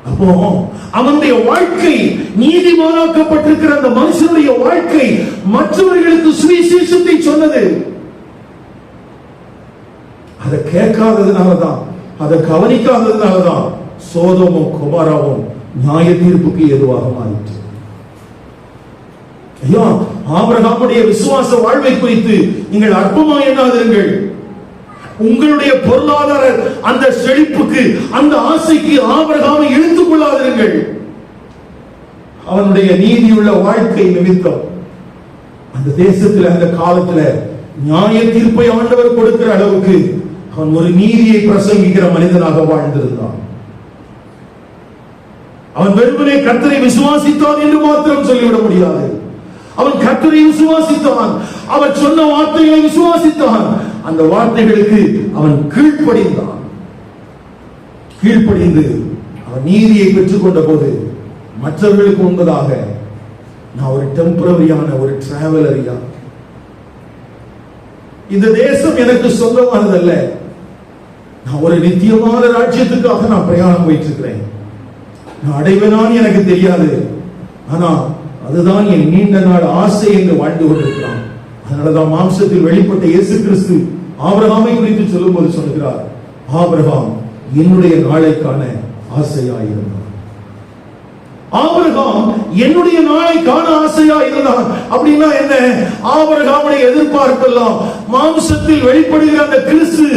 அப்போ அவனுடைய வாழ்க்கை, நீதிமானாக்கப்பட்டிருக்கிற அந்த மனுஷனுடைய வாழ்க்கை மற்றவர்களுக்கு சுவிசேஷத்தை சொன்னது. அதை கேட்காததுனாலதான், அதை கவனிக்காததுனாலதான் சோதோமும் குமாராவும் நியாய தீர்ப்புக்கு ஏதுவாக மாறிற்று. ஐயா, ஆபிரகாமுடைய விசுவாச வாழ்வை குறித்து நீங்கள் அற்பமா எண்ணாதீர்கள். உங்களுடைய பொருளாதார அந்த செழிப்புக்கு, அந்த ஆசைக்கு ஆபிரகாமை இழுத்துக் கொள்ளாதீர்கள். அவனுடைய நீதியுள்ள வாழ்க்கை நிமித்தம் அந்த தேசத்தில் அந்த காலத்தில் நியாய தீர்ப்பை ஆண்டவர் கொடுக்கிற அளவுக்கு அவன் ஒரு நீதியை பிரசங்கிக்கிற மனிதனாக வாழ்ந்திருந்தான். அவன் வெறுமனே கர்த்தரை விசுவாசித்தான் என்று மாத்திரம் சொல்லிவிட முடியாது. அவன் கர்த்தரை விசுவாசித்தான், அவர் சொன்ன வார்த்தைகளை விசுவாசித்தான், அந்த வார்த்தைகளுக்கு அவன் கீழ்ப்படிந்தான். கீழ்ப்படிந்து அவன் நீதியை பெற்றுக் கொண்ட போது மற்றவர்களுக்கு முன்பதாக, நான் ஒரு டெம்பரரியான ஒரு டிராவலரியா, இந்த தேசம் எனக்கு சொந்தமானதல்ல, நான் ஒரு நித்தியமான ராஜ்யத்துக்காக நான் பிரயாணம் போயிட்டு இருக்கிறேன், நான் அடைவேனான்னு எனக்கு தெரியாது, ஆனா அதுதான் என் நீண்ட நாள் ஆசை என்று வாழ்ந்து கொண்டிருக்கிறான். அதனாலதான் மாம்சத்தில் வெளிப்பட்ட இயேசு கிறிஸ்து ஆபிரகாமை குறித்து சொல்லும் போது சொல்கிறார், ஆபிரகாம் என்னுடைய நாளைக்கான ஆசையாயிருந்தான். ஆபிரகாம் என்னுடைய நாளை காண ஆசையா இருந்தான். அப்படின்னா என்ன? ஆபிரகாமுடைய எதிர்பார்ப்பெல்லாம் மாம்சத்தில் வெளிப்படுகிற அந்த கிறிஸ்து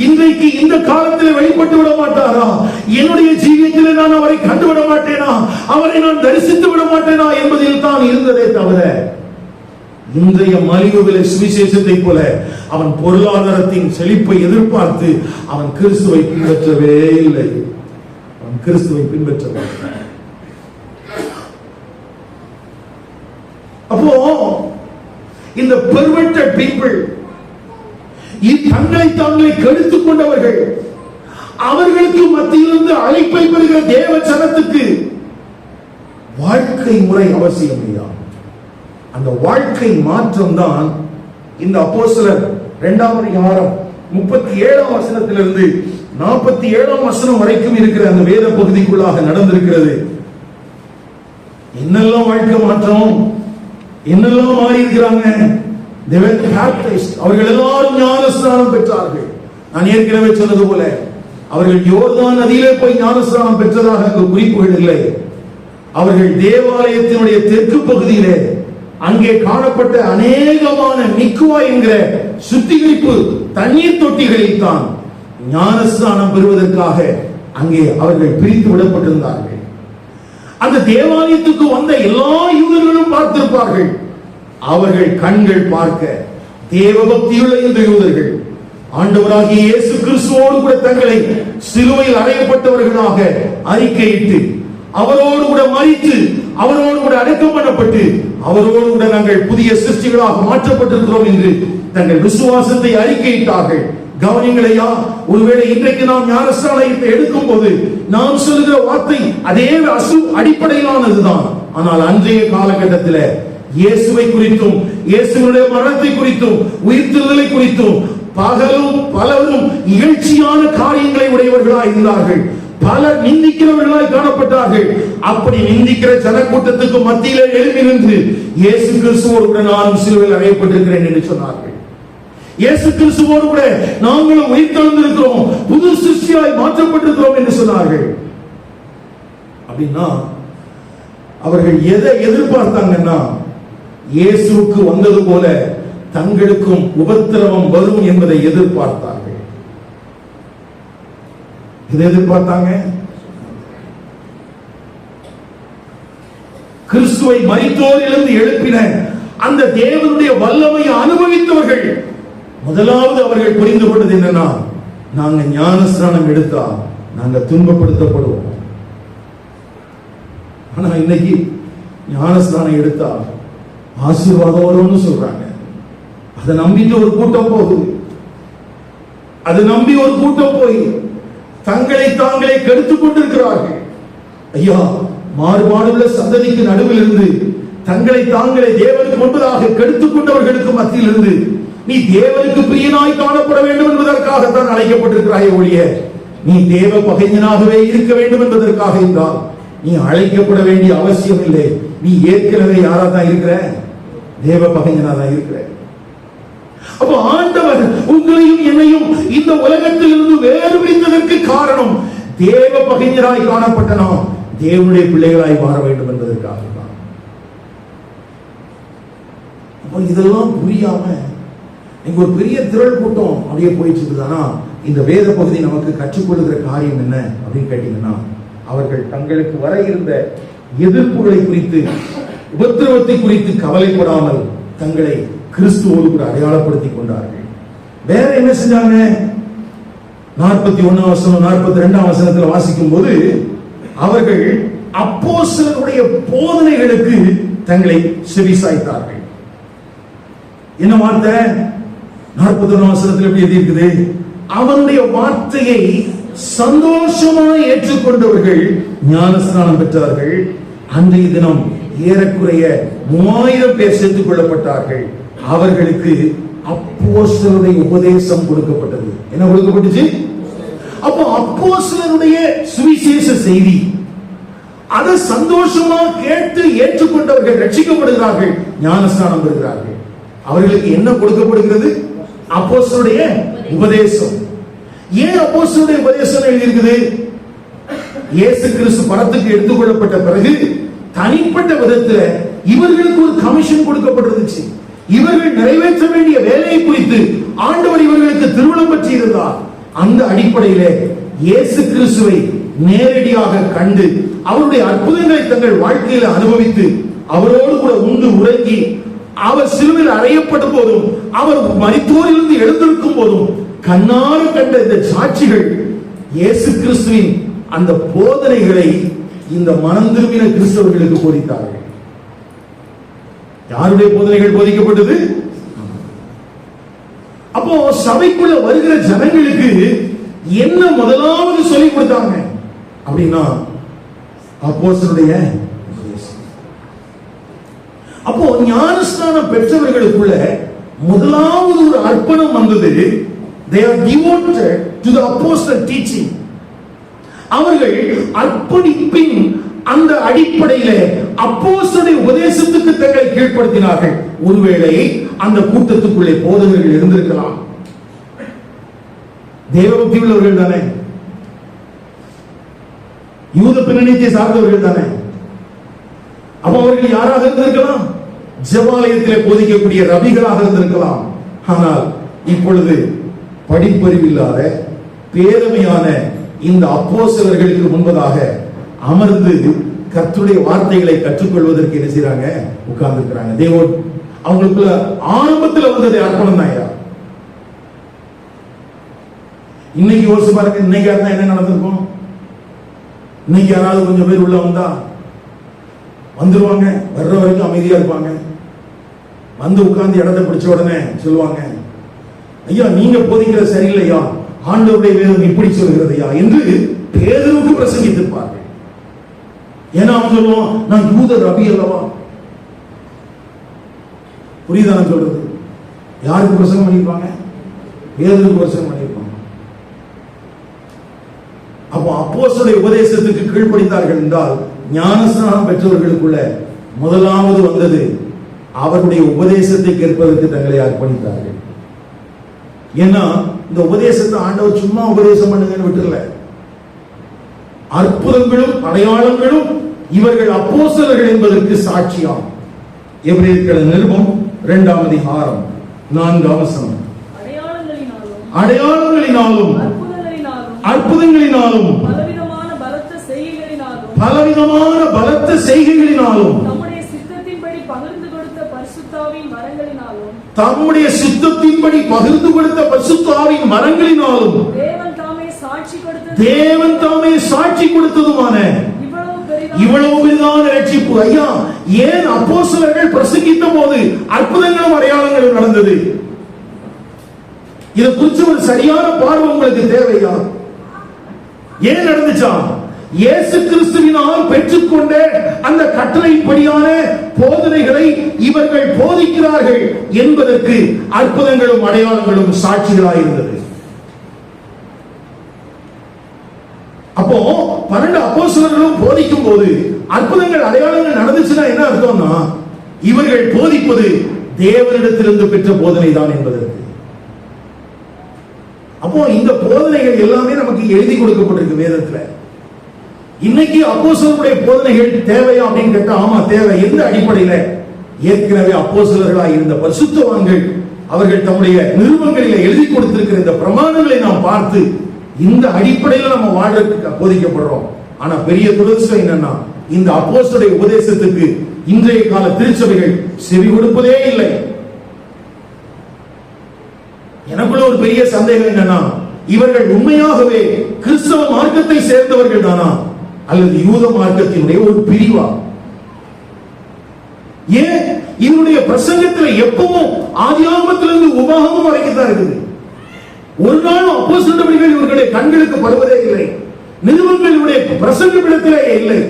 இன்றைக்கு இந்த காலத்தில் வெளிப்பட்டு விட மாட்டாரா? என்னுடைய ஜீவியத்தில் நான் அவரை கண்டுவிட மாட்டேனா? அவரை நான் தரிசித்து விட மாட்டேனா என்பதில் தான் இருந்ததே தவிர, இன்றைய மலிவு விலை சுவிசேஷத்தை போல அவன் பொருளாதாரத்தின் செழிப்பை எதிர்பார்த்து அவன் கிறிஸ்துவை பின்பற்றவே இல்லை. அவன் கிறிஸ்துவை பின்பற்றவே. அப்போ இந்த perverted people, தங்களை தாங்களே கெடுத்துக் கொண்டவர்கள், அவர்களுக்கு மத்தியிலிருந்து அழைப்பை பெறுகிற தேவ ஜனத்துக்கு வாழ்க்கை முறை அவசியம் இல்லையா? அந்த வாழ்க்கை மாற்றம் தான் இந்த அப்போஸ்தலர் 2ஆம் அதிகாரம் 37ஆம் வசனத்திலிருந்து 47ஆம் வசனம் வரைக்கும் இருக்கிற அந்த வேத பகுதிக்குள்ளாக நடந்திருக்கிறது. என்னெல்லாம் வாழ்க்கை மாற்றம், என்னெல்லாம் மாறி இருக்கிறாங்க. அவர்கள் எல்லாரும் ஞானஸ்நானம் பெற்றார்கள். நான் ஏற்கனவே சொன்னது போல அவர்கள் யோர்தான் நதியிலே போய் ஞானஸ்நானம் பெற்றதாக குறிப்புகள் இல்லை. அவர்கள் தேவாலயத்தினுடைய தெற்கு பகுதியிலே அங்கே காணப்பட்ட அநேகமான மிக்குவா என்கிற சுத்திகரிப்பு தண்ணீர் தொட்டிகளில் தான் ஞானஸ்நானம் பெறுவதற்காக அங்கே அவர்கள் பிரித்து விடப்பட்டிருந்தார்கள். அந்த தேவாலயத்துக்கு வந்த எல்லா யூதர்களும் பார்த்திருப்பார்கள். அவர்கள் கண்கள் பார்க்க தேவபக்தியுள்ள இந்த யூதர்கள் ஆண்டவராகிய இயேசு கிறிஸ்துவோடு கூட தங்களை சிலுவையில் அறையப்பட்டவர்களாக அறிக்கையிட்டு, அவரோடு கூட மரித்து, அவரோடு கூட அடக்கம் பண்ணப்பட்டு, அவரோடு கூட நாங்கள் புதிய சிருஷ்டிகளாக மாற்றப்பட்டிருக்கிறோம் என்று தங்கள் விசுவாசத்தை அறிக்கையிட்டார்கள். கவனிங்களையா, ஒருவேளை இன்றைக்கு நாம் ஞானஸ்நானத்தை எடுக்கும் போது நாம் சொல்லுகிற வார்த்தை அதே அடிப்படையிலானதுதான். ஆனால் அன்றைய காலகட்டத்தில் இயேசுவை குறித்தும், இயேசுவினுடைய மரணத்தை குறித்தும், உயிர்த்தெழுதலை குறித்தும் பலரும் இகழ்ச்சியான காரியங்களை உடையவர்களாய் இருந்தார்கள். பலர் நிந்திக்கிறவர்களாய் காணப்பட்டார்கள். அப்படி நிந்திக்கிற ஜனக்கூட்டத்துக்கு மத்தியிலே எழுப்பி நின்று இயேசு கிறிஸ்துவோடு கூட நானும் சிலுவையில் அறையப்பட்டிருக்கிறேன் என்று சொன்னார்கள். இயேசு கிறிஸ்துவோடு கூட நாங்களும் உயிர்த்தெழுந்திருக்கிறோம், புது சிருஷ்டியாய் மாற்றப்பட்டிருக்கிறோம் என்று சொன்னார்கள். அப்படின்னா அவர்கள் எதை எதிர்பார்த்தாங்கன்னா, இயேசுவுக்கு வந்தது போல தங்களுக்கும் உபத்திரவம் வரும் என்பதை எதிர்பார்த்தார்கள். இதை எதிர்பார்த்தாங்க. கிறிஸ்துவை மரித்தோரிலிருந்து எழுப்பின அந்த தேவனுடைய வல்லமையை அனுபவித்தவர்கள் முதலாவது அவர்கள் புரிந்து கொண்டது என்னன்னா, நாங்க ஞானஸ்நானம் எடுத்தா நாங்க துன்பப்படுத்தப்படுவோம். ஆனா இன்னைக்கு ஞானஸ்நானம் எடுத்தா ஆசீர்வாதம் வரும்னு சொல்றாங்க. அதை நம்பிட்டு ஒரு கூட்டம் போகுது. அதை நம்பி ஒரு கூட்டம் போய் தங்களை தாங்களே கெடுத்துக் கொண்டிருக்கிறார்கள். ஐயா, மாறுபாடுள்ள சந்ததிக்கு நடுவில் இருந்து தங்களை தாங்களே தேவனுக்கு முன்பதாக கெடுத்துக் கொண்டவர்களுக்கு மத்தியில் இருந்து நீ தேவனுக்கு பிரியனாய் காணப்பட வேண்டும் என்பதற்காகத்தான் அழைக்கப்பட்டிருக்கிறாய் ஒழிய நீ தேவ பகைஞனாகவே இருக்க வேண்டும் என்பதற்காக என்றால் நீ அழைக்கப்பட வேண்டிய அவசியம் இல்லை. நீ ஏற்கனவே யாரா தான் இருக்கிற? தேவ பகைஞனா தான் இருக்கிற. அப்ப ஆண்டவர் உங்களையும் என்னையும் இந்த உலகத்தில் இருந்து வேறு பிரித்ததற்கு காரணம் தேவ பகைஞராய் காணப்பட்ட நாம் தேவனுடைய பிள்ளைகளாய் மாற வேண்டும் என்பதற்காக தான். அப்ப இதெல்லாம் புரியாம இங்க ஒரு பெரிய திரள் கூட்டம் அப்படியே போயிட்டு இருக்குதானா, இந்த வேத பகுதி நமக்கு கற்றுக்கொள்கிற காரியம் என்ன அப்படின்னு கேட்டீங்கன்னா, அவர்கள் தங்களுக்கு வர இருந்த எதிர்ப்புகளை குறித்து, உபத்திரவத்தை குறித்து கவலைப்படாமல் தங்களை கிறிஸ்துவோடு கூட அடையாளப்படுத்திக் கொண்டார்கள். வேற என்ன செஞ்சாங்க? 41 வசனம் 42 வசனத்தில் வாசிக்கும் போது அவர்கள் அப்போஸ்தலருடைய போதனைகளுக்கு தங்களை செவிசாய்த்தார்கள். என்ன வார்த்தை? 41 வசனத்தில் எப்படி எழுதியிருக்குது? அவனுடைய வார்த்தையை சந்தோஷமாய் ஏற்றுக்கொண்டவர்கள் ஞானஸ்நானம் பெற்றார்கள். அன்றைய தினம் ஏறக்குறைய 3000 பேர் சேர்த்துக் கொள்ளப்பட்டார்கள். அவர்களுக்கு அப்போஸ்தலருடைய உபதேசம் கொடுக்கப்பட்டது. என்ன கொடுக்கப்பட்டுச்சு? அப்போ அப்போஸ்தலருடைய சுவிசேஷ செய்தி அதை சந்தோஷமா கேட்டு ஏற்றுக்கொண்டவர்கள் ரட்சிக்கப்படுகிறார்கள், ஞானஸ்நானம் பெறுகிறார்கள். அவர்களுக்கு என்ன கொடுக்கப்படுகிறது? அப்போஸ்தலருடைய உபதேசம். ஏன் அப்போஸ்தலருடைய உபதேசம் எழுதியிருக்குது? இயேசு கிறிஸ்து பரத்துக்கு எடுத்துக்கொள்ளப்பட்ட பிறகு தனிப்பட்ட விதத்தில் இவர்களுக்கு ஒரு கமிஷன் கொடுக்கப்பட்டிருந்துச்சு. இவர்கள் நிறைவேற்ற வேண்டிய வேலையை குறித்து ஆண்டவர் இவர்களுக்கு திருவுளம் பற்றி இருந்தார். அந்த அடிப்படையிலே இயேசு கிறிஸ்துவை நேரடியாக கண்டு அவருடைய அற்புதங்களை தங்கள் வாழ்க்கையில் அனுபவித்து அவரோடு கூட உண்டு உறங்கி அவர் சிலுவையில் அறையப்பட்ட போதும் அவர் மரித்தோரிலிருந்து எழுந்திருக்கும் போதும் கண்ணார கண்ட இந்த சாட்சிகள் இயேசு கிறிஸ்துவின் அந்த போதனைகளை இந்த மனம் திரும்பின கிறிஸ்தவர்களுக்கு போதித்தார்கள். யாருடைய போதனைகள் போதிக்கப்பட்டது? அப்போ சபைக்குள்ள வருகிற ஜனங்களுக்கு என்ன முதலாவது சொல்லிக் கொடுத்தாங்க அப்படின்னா, அப்போஸ்தலருடைய உபதேசம். அப்போ ஞானஸ்நானம் பெற்றவர்களுக்குள்ள முதலாவது ஒரு அர்ப்பணம் வந்தது. They are devoted to the apostle teaching. அவர்கள் அர்ப்பணிப்பின் அந்த அடிப்படையிலே அப்போஸ்தலருடைய உபதேசத்துக்கு தங்களை கீழ்ப்படுத்தினார்கள். ஒருவேளை அந்த கூட்டத்துக்குள்ளே போதகர்கள் இருந்திருக்கலாம். தேவபக்தி உள்ளவர்கள் தானே, யூத பின்னணியை சார்ந்தவர்கள் தானே. அப்ப அவர்கள் யாராக இருந்திருக்கலாம்? ஜெபாலயத்திலே போதிக்கக்கூடிய ரபிகளாக இருந்திருக்கலாம். ஆனால் இப்பொழுது படிப்பறிவில்லாத பேரமையான இந்த அப்போஸ்தலர்களுக்கு முன்பதாக அமர்ந்து கர்த்தருடைய வார்த்தைகளை கற்றுக்கொள்வதற்கு என்ன செய்றாங்க? உட்கார்ந்து இருக்கிறாங்க. தேவன் அவங்களுக்குள்ள ஆரம்பத்தில் வந்தது அர்ப்பணம் தான். இன்னைக்கு யோசிச்சு பாருங்க, இன்னைக்கு இருந்தா என்ன நடந்திருக்கும்? இன்னைக்கு யாராவது கொஞ்சம் பேர் உள்ள வந்தா வந்துருவாங்க, வர்ற வரைக்கும் அமைதியா இருப்பாங்க. வந்து உட்கார்ந்து இடத்தை பிடிச்ச உடனே சொல்லுவாங்க, ஐயா நீங்க போதிக்கிறது சரியில்லையா, ஆண்டவருடைய வேதம் இப்படி சொல்கிறதையா என்று பேதுருவுக்கு பிரசங்கித்திருப்பார்கள். ஏன்னா அவன் சொல்லுவான், நான் யூத ரபி அல்லவா. புரியுதா நான் சொல்றது? யாருக்கு பிரசங்கம் பண்ணிருப்பாங்க? பேதுருக்கு பிரசங்கம் பண்ணிருப்பாங்க. அப்போ அப்போஸ்தலருடைய உபதேசத்துக்கு கீழ்ப்படித்தார்கள் என்றால் ஞானஸ்நானம் பெற்றவர்களுக்குள்ள முதலாவது வந்தது அவருடைய உபதேசத்தை கேட்பதற்கு தங்களை அர்ப்பணித்தார்கள். ஏன்னா இந்த உபதேசத்தை ஆண்டவர் சும்மா உபதேசம் பண்ணுங்கன்னு விட்டுறல. அற்புதங்களும் அடையாளங்களும் இவர்கள் அப்போஸ்தலர்கள் என்பதற்கு சாட்சியாம். எபிரேயர் நிருபம் 2ஆம் அதிகாரம் 4ஆம் வசனம். அடையாளங்களினாலும் அற்புதங்களினாலும் பலவிதமான பலத்த செய்கைகளினாலும் தம்முடைய சித்தத்தின்படி பகிர்ந்து கொடுத்த பரிசுத்தாவின் வரங்களினாலும் தேவன் தாமே சாட்சி கொடுத்ததுமான இவ்வளவு பெரிதான ரட்சிப்பு. ஐயா, ஏன் அப்போஸ்தலர்கள் பிரசங்கித்த போது அற்புதங்களும் அடையாளங்களும் நடந்தது? இதை குறித்து ஒரு சரியான பார்வை உங்களுக்கு தேவையா? ஏன் நடந்துச்சா? இயேசு கிறிஸ்துவினால் பெற்றுக்கொண்ட அந்த கட்டளைப்படியான போதனைகளை இவர்கள் போதிக்கிறார்கள் என்பதற்கு அற்புதங்களும் அடையாளங்களும் சாட்சிகளாயிருந்தது. அப்போ 12 அப்போஸ்தலர்களும் போதிக்கும் போது அற்புதங்கள் அடையாளங்கள் நடந்துச்சுன்னா என்ன அர்த்தம்னா, இவர்கள் போதிப்பது தேவனிடத்திலிருந்து பெற்ற போதனை தான் என்பதற்கு. அப்போ இந்த போதனைகள் எல்லாமே நமக்கு எழுதி கொடுக்கப்பட்டிருக்கு வேதத்துல. இன்னைக்கு அப்போஸ்தலருடைய போதனைகள் தேவையா அப்படின்னு கேட்டா, ஆமா தேவை. எந்த அடிப்படையில? ஏற்கனவே அப்போஸ்தலர்களாக இருந்த பரிசுத்தவான்கள் அவர்கள் தம்முடைய நிருபங்களில் எழுதி கொடுத்திருக்கிற இந்த பிரமாணங்களை நாம் பார்த்து இந்த அடிப்படையில் நம்ம வாழ்றதுக்கு போதிக்கப்படுறோம். ஆனா பெரிய துரதிர்ஷ்டம் என்னன்னா, இந்த அப்போஸ்தலருடைய உபதேசத்துக்கு இன்றைய கால திருச்சபைகள் செவி கொடுப்பதே இல்லை. எனக்குள்ள ஒரு பெரிய சந்தேகம் என்னன்னா, இவர்கள் உண்மையாகவே கிறிஸ்தவ மார்க்கத்தை சேர்ந்தவர்கள் தானா அல்லது யூத மார்க்கத்தினுடைய ஒரு பிரிவா? ஏன் இவருடைய பிரசங்கத்தில் எப்பவும் ஆதியாகமத்திலிருந்து உபாகமம் வரைக்கும் தான் இருக்குது. ஒரு நாளும் அப்போஸ்தலர்கள் இவர்களுடைய கண்களுக்கு படுவதே இல்லை. நிருபங்களுடைய பிரசங்கத்திலே இல்லை.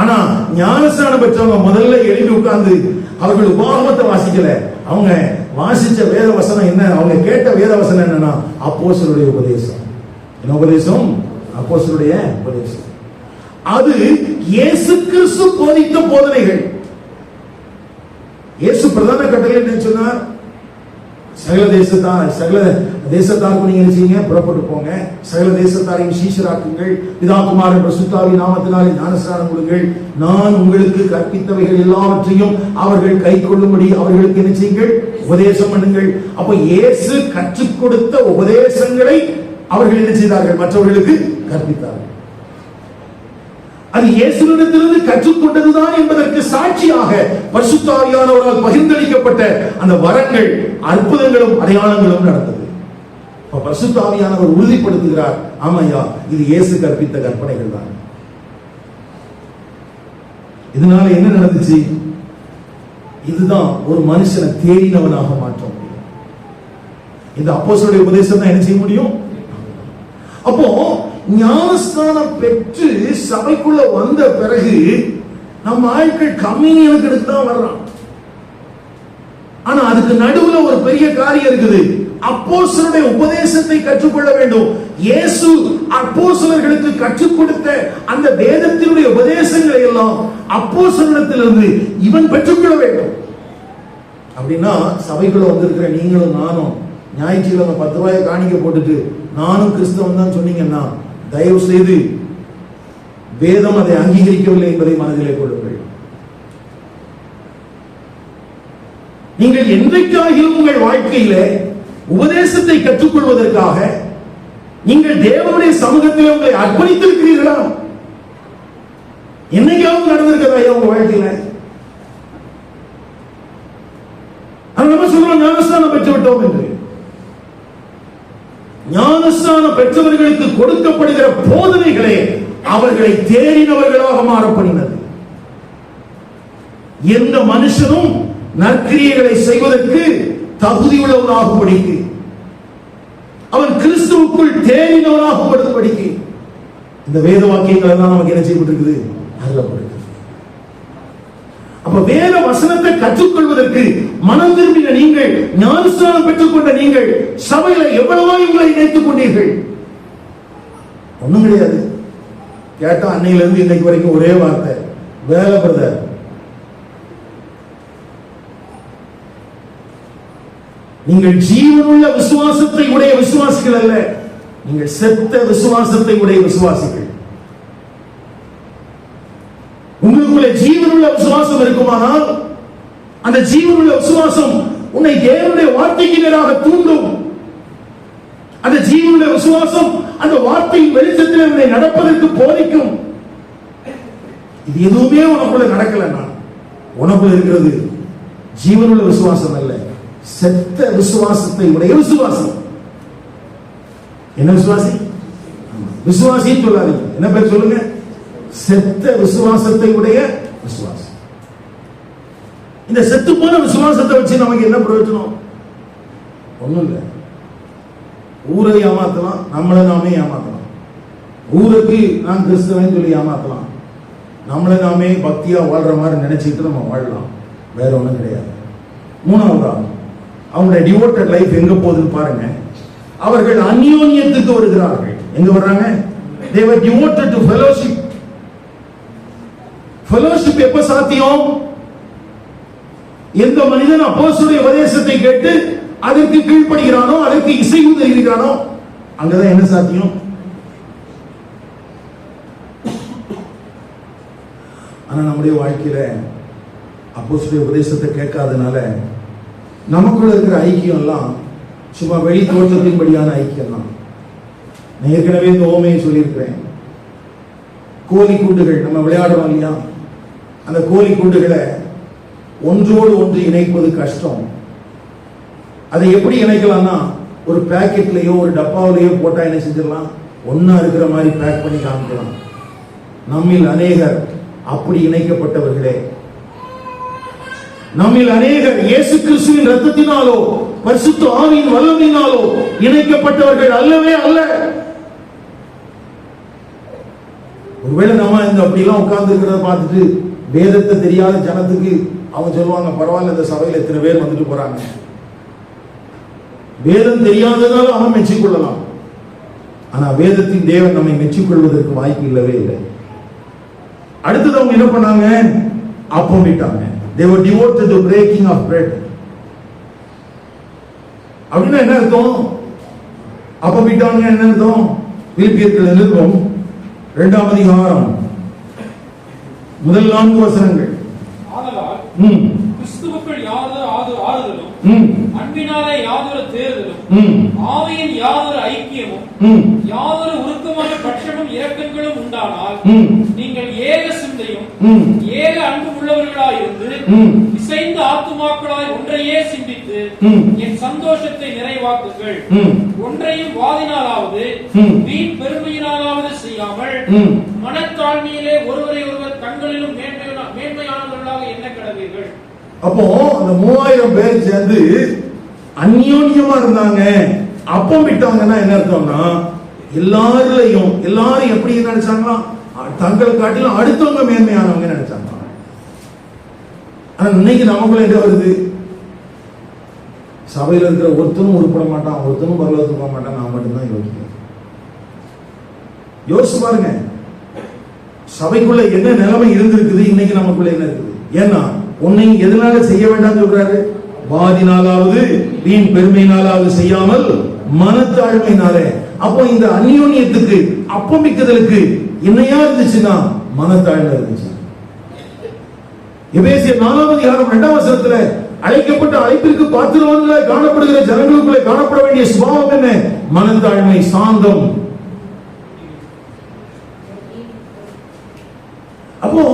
ஆனா ஞானஸ்நானம் பெற்றவங்க முதல்ல எழுதி உட்கார்ந்து அவர்கள் உபாகமத்தை வாசிக்கல. அவங்க வாசிச்ச வேத வசனம் என்ன? அவங்க கேட்ட வேத வசனம் என்னன்னா, அப்போஸ்தலருடைய உபதேசம். என்ன உபதேசம்? அப்போஸ்தலருடைய உபதேசம். அது இயேசு கிறிஸ்து போதித்த போதனைகள். இயேசு பிரதான கட்டளை என்ன சொன்னார்? சகல தேசத்தாருக்கு நீங்க என்ன செய்யுங்க? புறப்பட்டு போங்க, சகல தேசத்தாரையும் சீஷராக்குங்கள், பிதா குமாரன் பரிசுத்தாவின் நாமத்தினாலே ஞானஸ்நானம் கொடுங்கள், நான் உங்களுக்கு கற்பித்தவைகள் எல்லாவற்றையும் அவர்கள் கை கொள்ளும்படி அவர்களுக்கு என்ன செய்யுங்கள்? உபதேசம் பண்ணுங்கள். அப்ப இயேசு கற்றுக் கொடுத்த உபதேசங்களை அவர்கள் என்ன செய்தார்கள்? மற்றவர்களுக்கு கற்பித்தார்கள். அது இயேசுவிடத்திலிருந்து கற்றுக்கொண்டதுதான் என்பதற்கு சாட்சியாக பரிசுத்த ஆவியானவரால் பகிர்ந்தளிக்கப்பட்ட அந்த வரங்கள், அற்புதங்களும் அடையாளங்களும் நடந்தது. பரிசுத்த ஆவியானவர் உறுதிப்படுத்துகிறார், ஆமையா இது இயேசு கற்பித்த கற்பனைகள் தான். இதனால என்ன நடந்துச்சு? இதுதான் ஒரு மனுஷனை தேறினவனாக மாற்ற முடியும். இந்த அப்போஸ்தலருடைய உபதேசம் தான் என்ன செய்ய முடியும்? அப்போ ஞானஸ்நானம் பெற்று சபைக்குள்ள வந்த பிறகு நம்ம ஆட்கள் கம்யூனியனுக்கு எடுத்து தான் வர்றான். ஆனா அதுக்கு நடுவுல ஒரு பெரிய காரியம் இருக்குது. அப்போஸ்தலருடைய உபதேசத்தை கற்றுக்கொள்ள வேண்டும். இயேசு அப்போஸ்தலர்களுக்கு கற்றுக் கொடுத்த அந்த வேதத்தினுடைய உபதேசங்களை எல்லாம் அப்போஸ்தலரிடத்திலிருந்து இவன் பெற்றுக்கொள்ள வேண்டும். அப்படின்னா சபைக்குள்ள வந்திருக்கிற நீங்களும் நானும் ஞாயிற்றுக்கிழமை 10 ரூபாயை காணிக்க போட்டுட்டு நானும் கிறிஸ்தவன் தான் சொன்னீங்கன்னா, தயவு செய்து வேதம் அதை அங்கீகரிக்கவில்லை என்பதை மனதிலே கொள்ளுங்கள். நீங்கள் என்றைக்காகிலும் உங்கள் வாழ்க்கையில உபதேசத்தை கற்றுக்கொள்வதற்காக நீங்கள் தேவனுடைய சமூகத்தில் உங்களை அர்ப்பணித்திருக்கிறீர்களா? என்னைக்காவது நடந்திருக்கிறதா உங்க வாழ்க்கையில? நம்ம சொல்றோம் ஞானஸ்நானம் பெற்று விட்டோம் என்று. ஞானஸ்நானம் பெற்றவர்களுக்கு கொடுக்கப்படுகிற போதனைகளே அவர்களை தேறினவர்களாக மாறப்படினது. எந்த மனுஷனும் நற்கிரியைகளை செய்வதற்கு தகுதியுள்ளவனாகும்படிக்கு, அவன் கிறிஸ்துவுக்குள் தேறினவனாகும்படிக்கு இந்த வேத வாக்கியங்கள் தான் நமக்கு என்ன செய்யப்பட்டிருக்குது? அருளப்பட்டிருக்கிறது. அப்ப வேத வசனத்தை கற்றுக்கொள்வதற்கு மனம் திரும்பின நீங்கள், ஞானஸ்நானம் பெற்றுக்கொண்ட நீங்கள் சபையில எவ்வளவோ உங்களை இணைத்துக் கொண்டீர்கள்? ஒண்ணும் கிடையாது. கேட்டா அன்னையில இருந்து இன்னைக்கு வரைக்கும் ஒரே வார்த்தை, வேலை பிரதர். நீங்கள் ஜீவனுள்ள விசுவாசத்தை உடைய விசுவாசிகள் அல்ல, நீங்கள் செத்த விசுவாசத்தை உடைய விசுவாசிகள். உங்களுக்குள்ள ஜீவனுள்ள விசுவாசம் இருக்குமானால் அந்த ஜீவனுள்ள விசுவாசம் உன்னை தேவனுடைய வார்த்தைக்கு நேராக தூண்டும். அந்த ஜீவனுள்ள விசுவாசம் அந்த வார்த்தையின் வெளிச்சத்தில் உன்னை நடப்பதற்கு போதிக்கும். இது எதுவுமே உனக்குள்ள நடக்கலன்னா உனக்குள்ள இருக்கிறது ஜீவனுள்ள விசுவாசம் அல்ல, செத்த விசுவாசத்தை உடைய விசுவாசம். என்ன விசுவாசி? விசுவாசின்னு சொல்லாதீங்க, என்ன பேர் சொல்லுங்க? செத்த விசுவாசத்தை உடைய விசுவாசம். இந்த செத்து போன விசுவாசத்தை வச்சு நமக்கு என்ன பிரயோஜனம்? ஒண்ணும் இல்லை. ஊரை ஏமாத்தலாம், நம்மளை நாமே ஏமாத்தலாம். ஊருக்கு நான் கிறிஸ்தவன் சொல்லி ஏமாத்தலாம், நம்மளை நாமே பக்தியா வாழ்ற மாதிரி நினைச்சிட்டு நம்ம வாழலாம். வேற ஒண்ணும் கிடையாது. மூணாவதா அவங்களுடைய டிவோட்டட் லைஃப் எங்க போகுதுன்னு பாருங்க. அவர்கள் அந்யோன்யத்துக்கு வருகிறார்கள். எங்க வர்றாங்க? they were devoted to fellowship. fellowship எப்ப சாத்தியம்? எந்த மனிதன் அப்போஸ்தலருடைய உபதேசத்தை கேட்டு அதற்கு கீழ்ப்படுகிறானோ, அதற்கு இசைவு தெரிவிக்கிறானோ, அங்கதான் என்ன சாத்தியம்? ஆனா நம்முடைய வாழ்க்கையில அப்போஸ்தலருடைய உபதேசத்தை கேட்காதனால நமக்குள்ள இருக்கிற ஐக்கியம் எல்லாம் சும்மா வெளி தோற்றத்தின்படியான ஐக்கியம் தான். நான் ஏற்கனவே இந்த ஓமையை சொல்லியிருக்கிறேன். கோழி கூண்டுகள் நம்ம விளையாடுறோம் இல்லையா, அந்த கோழி கூண்டுகளை ஒன்றோடு ஒன்று இணைப்பது கஷ்டம். அதை எப்படி இணைக்கலாம்னா, ஒரு பேக்கெட்லயோ ஒரு டப்பாவிலேயோ போட்டா என்ன செஞ்சிடலாம்? ஒன்னா இருக்கிற மாதிரி பேக் பண்ணி காமிக்கலாம். நம்மில் அநேகர் அப்படி இணைக்கப்பட்டவர்களே. நம்மில் அநேகர் இயேசு கிறிஸ்துவின் இரத்தத்தினாலோ பரிசுத்த ஆவியின் வல்லமையினாலோ இணைக்கப்பட்டவர்கள் அல்லவே அல்ல. ஒருவேளை நாம இந்த அப்படிலாம் உட்கார்ந்து இருக்கிறத பார்த்துட்டு வேதத்தை தெரியாத ஜனத்துக்கு அவங்க சொல்லுவாங்க, பரவாயில்ல இந்த சபையில் எத்தனை பேர் வந்துட்டு போறாங்க. வேதம் தெரியாததால அவன் மெச்சிக்கொள்ளலாம். ஆனா வேதத்தின் தேவன் நம்மை மெச்சிக்கொள்வதற்கு வாய்ப்பு இல்லவே இல்லை. அடுத்தது அவங்க என்ன பண்ணாங்க? அப்பம் விட்டாங்க. they were devoted to breaking of bread. அப்படின்னா என்ன அர்த்தம்? அப்பம் விட்டாங்க என்ன அர்த்தம்? பிலிப்பியர்கள் நிருபம் 2ஆம் அதிகாரம் முதல் 4 வசனங்கள். கிறிஸ்துவுக்குள் யாதொரு ஆறுதலும் அன்பினாலே யாதொரு தேறுதலும் ஆவியின் யாதொரு ஐக்கியமும் யாதொரு உருக்கமான பட்சமும் இரக்கங்களும் உண்டானால் நீங்கள் ஏக சிந்தையும் ஏக அன்பு உள்ளவர்களாயிருந்து இசைந்த ஆத்துமாக்களாய் ஒன்றையே சிந்தித்து என் சந்தோஷத்தை நிறைவாக்குங்கள். ஒன்றையும் வாதினாலாவது வீண் பெருமையினாலாவது செய்யாமல் மனத்தாழ்மையிலே ஒருவரை ஒருவர் தங்களிலும் மேன்மையானவர்களாக எண்ண கடவீர்கள். அப்போ அந்த 3000 பேர் சேர்ந்து அந்யோன்யமா இருந்தாங்க. அப்பம் விட்டாங்கன்னா என்ன அர்த்தம்னா, எல்லாரும் எப்படி நினைச்சாங்களா? தங்களை காட்டிலும் அடுத்தவங்க மேன்மையானவங்க நினைச்சாங்க. ஆனா இன்னைக்கு நமக்குள்ள என்ன வருது? சபையில இருக்கிற ஒருத்தனும் உருப்பட மாட்டான், ஒருத்தனும் பரலோகத்துக்கு போக மாட்டான், நான் மட்டும்தான் யோசிக்கிறேன். யோசிச்சு பாருங்க, சபைக்குள்ள என்ன நிலைமை இருந்திருக்குது, இன்னைக்கு நமக்குள்ள என்ன இருக்குது? ஏன்னா உன்னையும் எதனால செய்ய வேண்டாம் சொல்றாரு? வாதினாலாவது வீண் பெருமையினாலாவது செய்யாமல் மனத்தாழ்மையினாலே. அப்போ இந்த அந்யோன்யத்துக்கு அப்பமிக்குதலுக்கு என்னையா இருந்துச்சுன்னா மனத்தாழ்மை இருந்துச்சு. எபேசியர் 4ஆம் அதிகாரம் 2ஆம் வசனத்துல அழைக்கப்பட்ட அழைப்பிற்கு பாத்திரவான்களாய் காணப்படுகிற ஜனங்களுக்குள்ளே காணப்பட வேண்டிய சுபாவம் என்ன? மனத்தாழ்மை, சாந்தம். அப்போ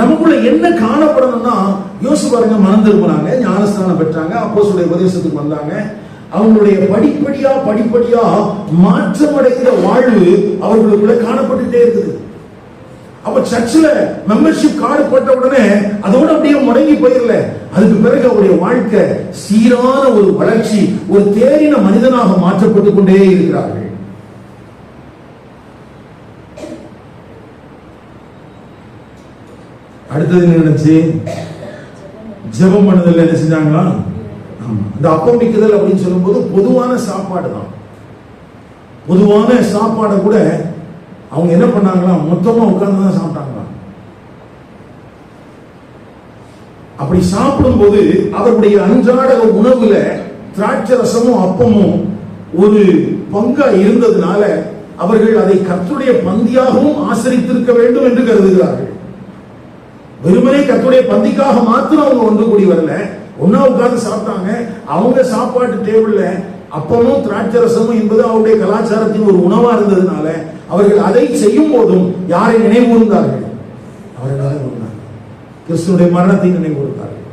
நமக்குள்ள என்ன காணப்படணும்னா, யோசிச்சு பாருங்க. மனம் திரும்பினாங்க, ஞானஸ்தானம் பெற்றாங்க, அப்போஸ்தலருடைய உபதேசத்துக்கு வந்தாங்க. அவங்களுடைய படிப்படியா மாற்றமடைகிற வாழ்வு அவர்களுக்குள்ள காணப்பட்டுட்டே இருக்குது. அப்ப சர்ச்சில் மெம்பர்ஷிப் கார்டு போட்ட உடனே அதோட அப்படியே முடங்கி போயிடல. அதுக்கு பிறகு அவருடைய வாழ்க்கை சீரான ஒரு வளர்ச்சி, ஒரு தேறின மனிதனாக மாற்றப்பட்டு கொண்டே இருக்கிறார்கள். அடுத்தது என்ன நினைச்சு? ஜெபம் பண்ணுதல் என்ன செஞ்சாங்களா? இந்த அப்பமிக்குதல் அப்படின்னு சொல்லும் போது பொதுவான சாப்பாடு தான். பொதுவான சாப்பாடை கூட அவங்க என்ன பண்ணாங்களா? மொத்தமா உட்கார்ந்து தான் சாப்பிட்டாங்களா. அப்படி சாப்பிடும் போது அவருடைய அன்றாட உணவுல திராட்சை ரசமும் அப்பமும் ஒரு பங்கா இருந்ததுனால அவர்கள் அதை கர்த்தருடைய பந்தியாகவும் ஆசரித்திருக்க வேண்டும் என்று கருதுகிறார்கள். வெறுமனே கர்த்தருடைய பந்திக்காக மாத்திரம் அவங்க ஒன்று கூடி வரல, ஒன்னா உட்கார்ந்து சாப்பிட்டாங்க. அவங்க சாப்பாட்டு டேபிள்ல அப்பமும் திராட்சை ரசமும் என்பது அவருடைய கலாச்சாரத்தின் ஒரு உணவா இருந்ததுனால அவர்கள் அதை செய்யும் போதும் யாரை நினைவு கூர்ந்தார்கள்? அவர்களாக கிறிஸ்துடைய மரணத்தை நினைவு கூர்ந்தார்கள்.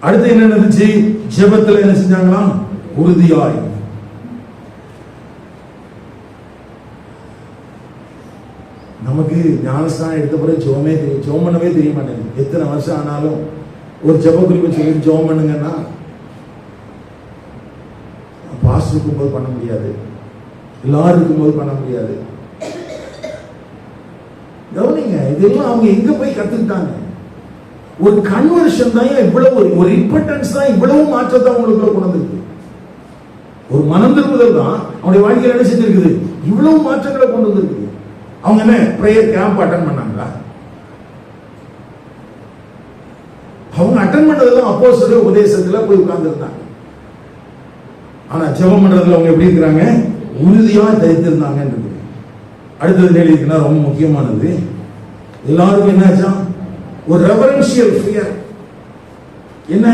அடுத்து என்ன நடந்துச்சு? ஜெபத்துல என்ன செஞ்சாங்களாம்? உறுதியாய். நமக்கு ஞானஸ்தானம் எடுத்த பிறகு ஜெபம் பண்ணவே தெரிய மாட்டேங்குது. எத்தனை வருஷம் ஆனாலும் ஒரு ஜெப குறிப்பை சொல்லி ஜெபம் பண்ணுங்கன்னா பாஸ்டர் இருக்கும்போது பண்ண முடியாது, எல்லாரும் இருக்கும்போது பண்ண முடியாது. கவனிங்க, இதெல்லாம் அவங்க எங்க போய் கத்துக்கிட்டாங்க? ஒரு கன்வர்ஷன் தான் இவ்வளவு, ஒரு ரிப்பன்டன்ஸ் தான் இவ்வளவு மாற்றத்தை அவங்களுக்குள்ள கொண்டு வந்திருக்கு. ஒரு மனம் திரும்புதல் தான் அவனுடைய வாழ்க்கையில் என்ன செஞ்சிருக்குது? இவ்வளவு மாற்றங்களை கொண்டு வந்திருக்கு. அவங்க என்ன பிரேயர் கேம்ப் அட்டன் பண்ணாங்களா? அவங்க அட்டன் பண்ணதெல்லாம் அப்போஸ்தலர் உபதேசத்துல போய் உட்கார்ந்து இருந்தாங்க. ஆனா ஜெபம் பண்றதுல அவங்க எப்படி இருக்கிறாங்க? உறுதியா தரித்திருந்தாங்க. அடுத்தது எழுதினா ரொம்ப முக்கியமானது, எல்லாருக்கும் என்னாச்சா? ஒரு ரெவரன்ஷியல் ஃபியர். என்ன?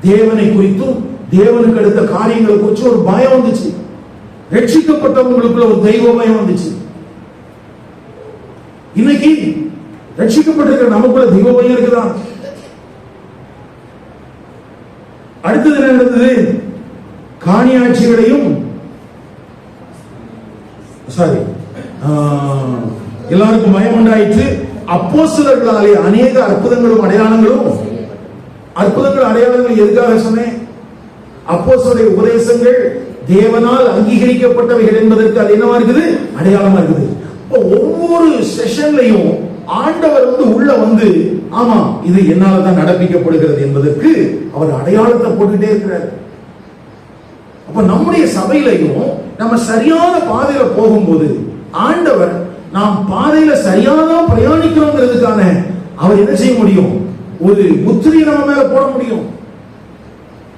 தேவனை குறித்தும் தேவனுக்கு அடுத்த காரியங்களை குறித்து ஒரு பயம் வந்துச்சு. ரட்சிக்கப்பட்டவங்களுக்குள்ள ஒரு தெய்வ பயம் வந்துச்சு. இன்னைக்கு ரட்சிக்கப்பட்டிருக்கிற நமக்குள்ள தெய்வ பயம் இருக்குதா? அடுத்தது என்ன நடந்தது? காணியாட்சிகளையும் எல்லாருக்கும் பயம் உண்டாயிற்று. அப்போஸ்தலர்களாலே அநேக அற்புதங்களும் அடையாளங்களும். அற்புதங்கள் அடையாளங்கள் எதுக்காக சொன்னேன்? அப்போஸ்தலருடைய உபதேசங்கள் தேவனால் அங்கீகரிக்கப்பட்டவைகள் என்பதற்கு அது என்னவா இருக்குது? அடையாளமா இருக்குது. ஒவ்வொரு செஷன்லையும் ஆண்டவர் உள்ள வந்து, ஆமா இது என்னால தான் நடப்பிக்கப்படுகிறது என்பதற்கு அவர் அடையாளத்தை போட்டுட்டே இருக்கிறார். அப்ப நம்முடைய சபையிலையும் நம்ம சரியான பாதையில போகும்போது ஆண்டவர் நாம் பாதையில சரியான பிரயாணிக்கிறோங்கிறதுக்கான அவர் என்ன செய்ய முடியும்? ஒரு முத்திரையை நம்ம மேல போட முடியும்.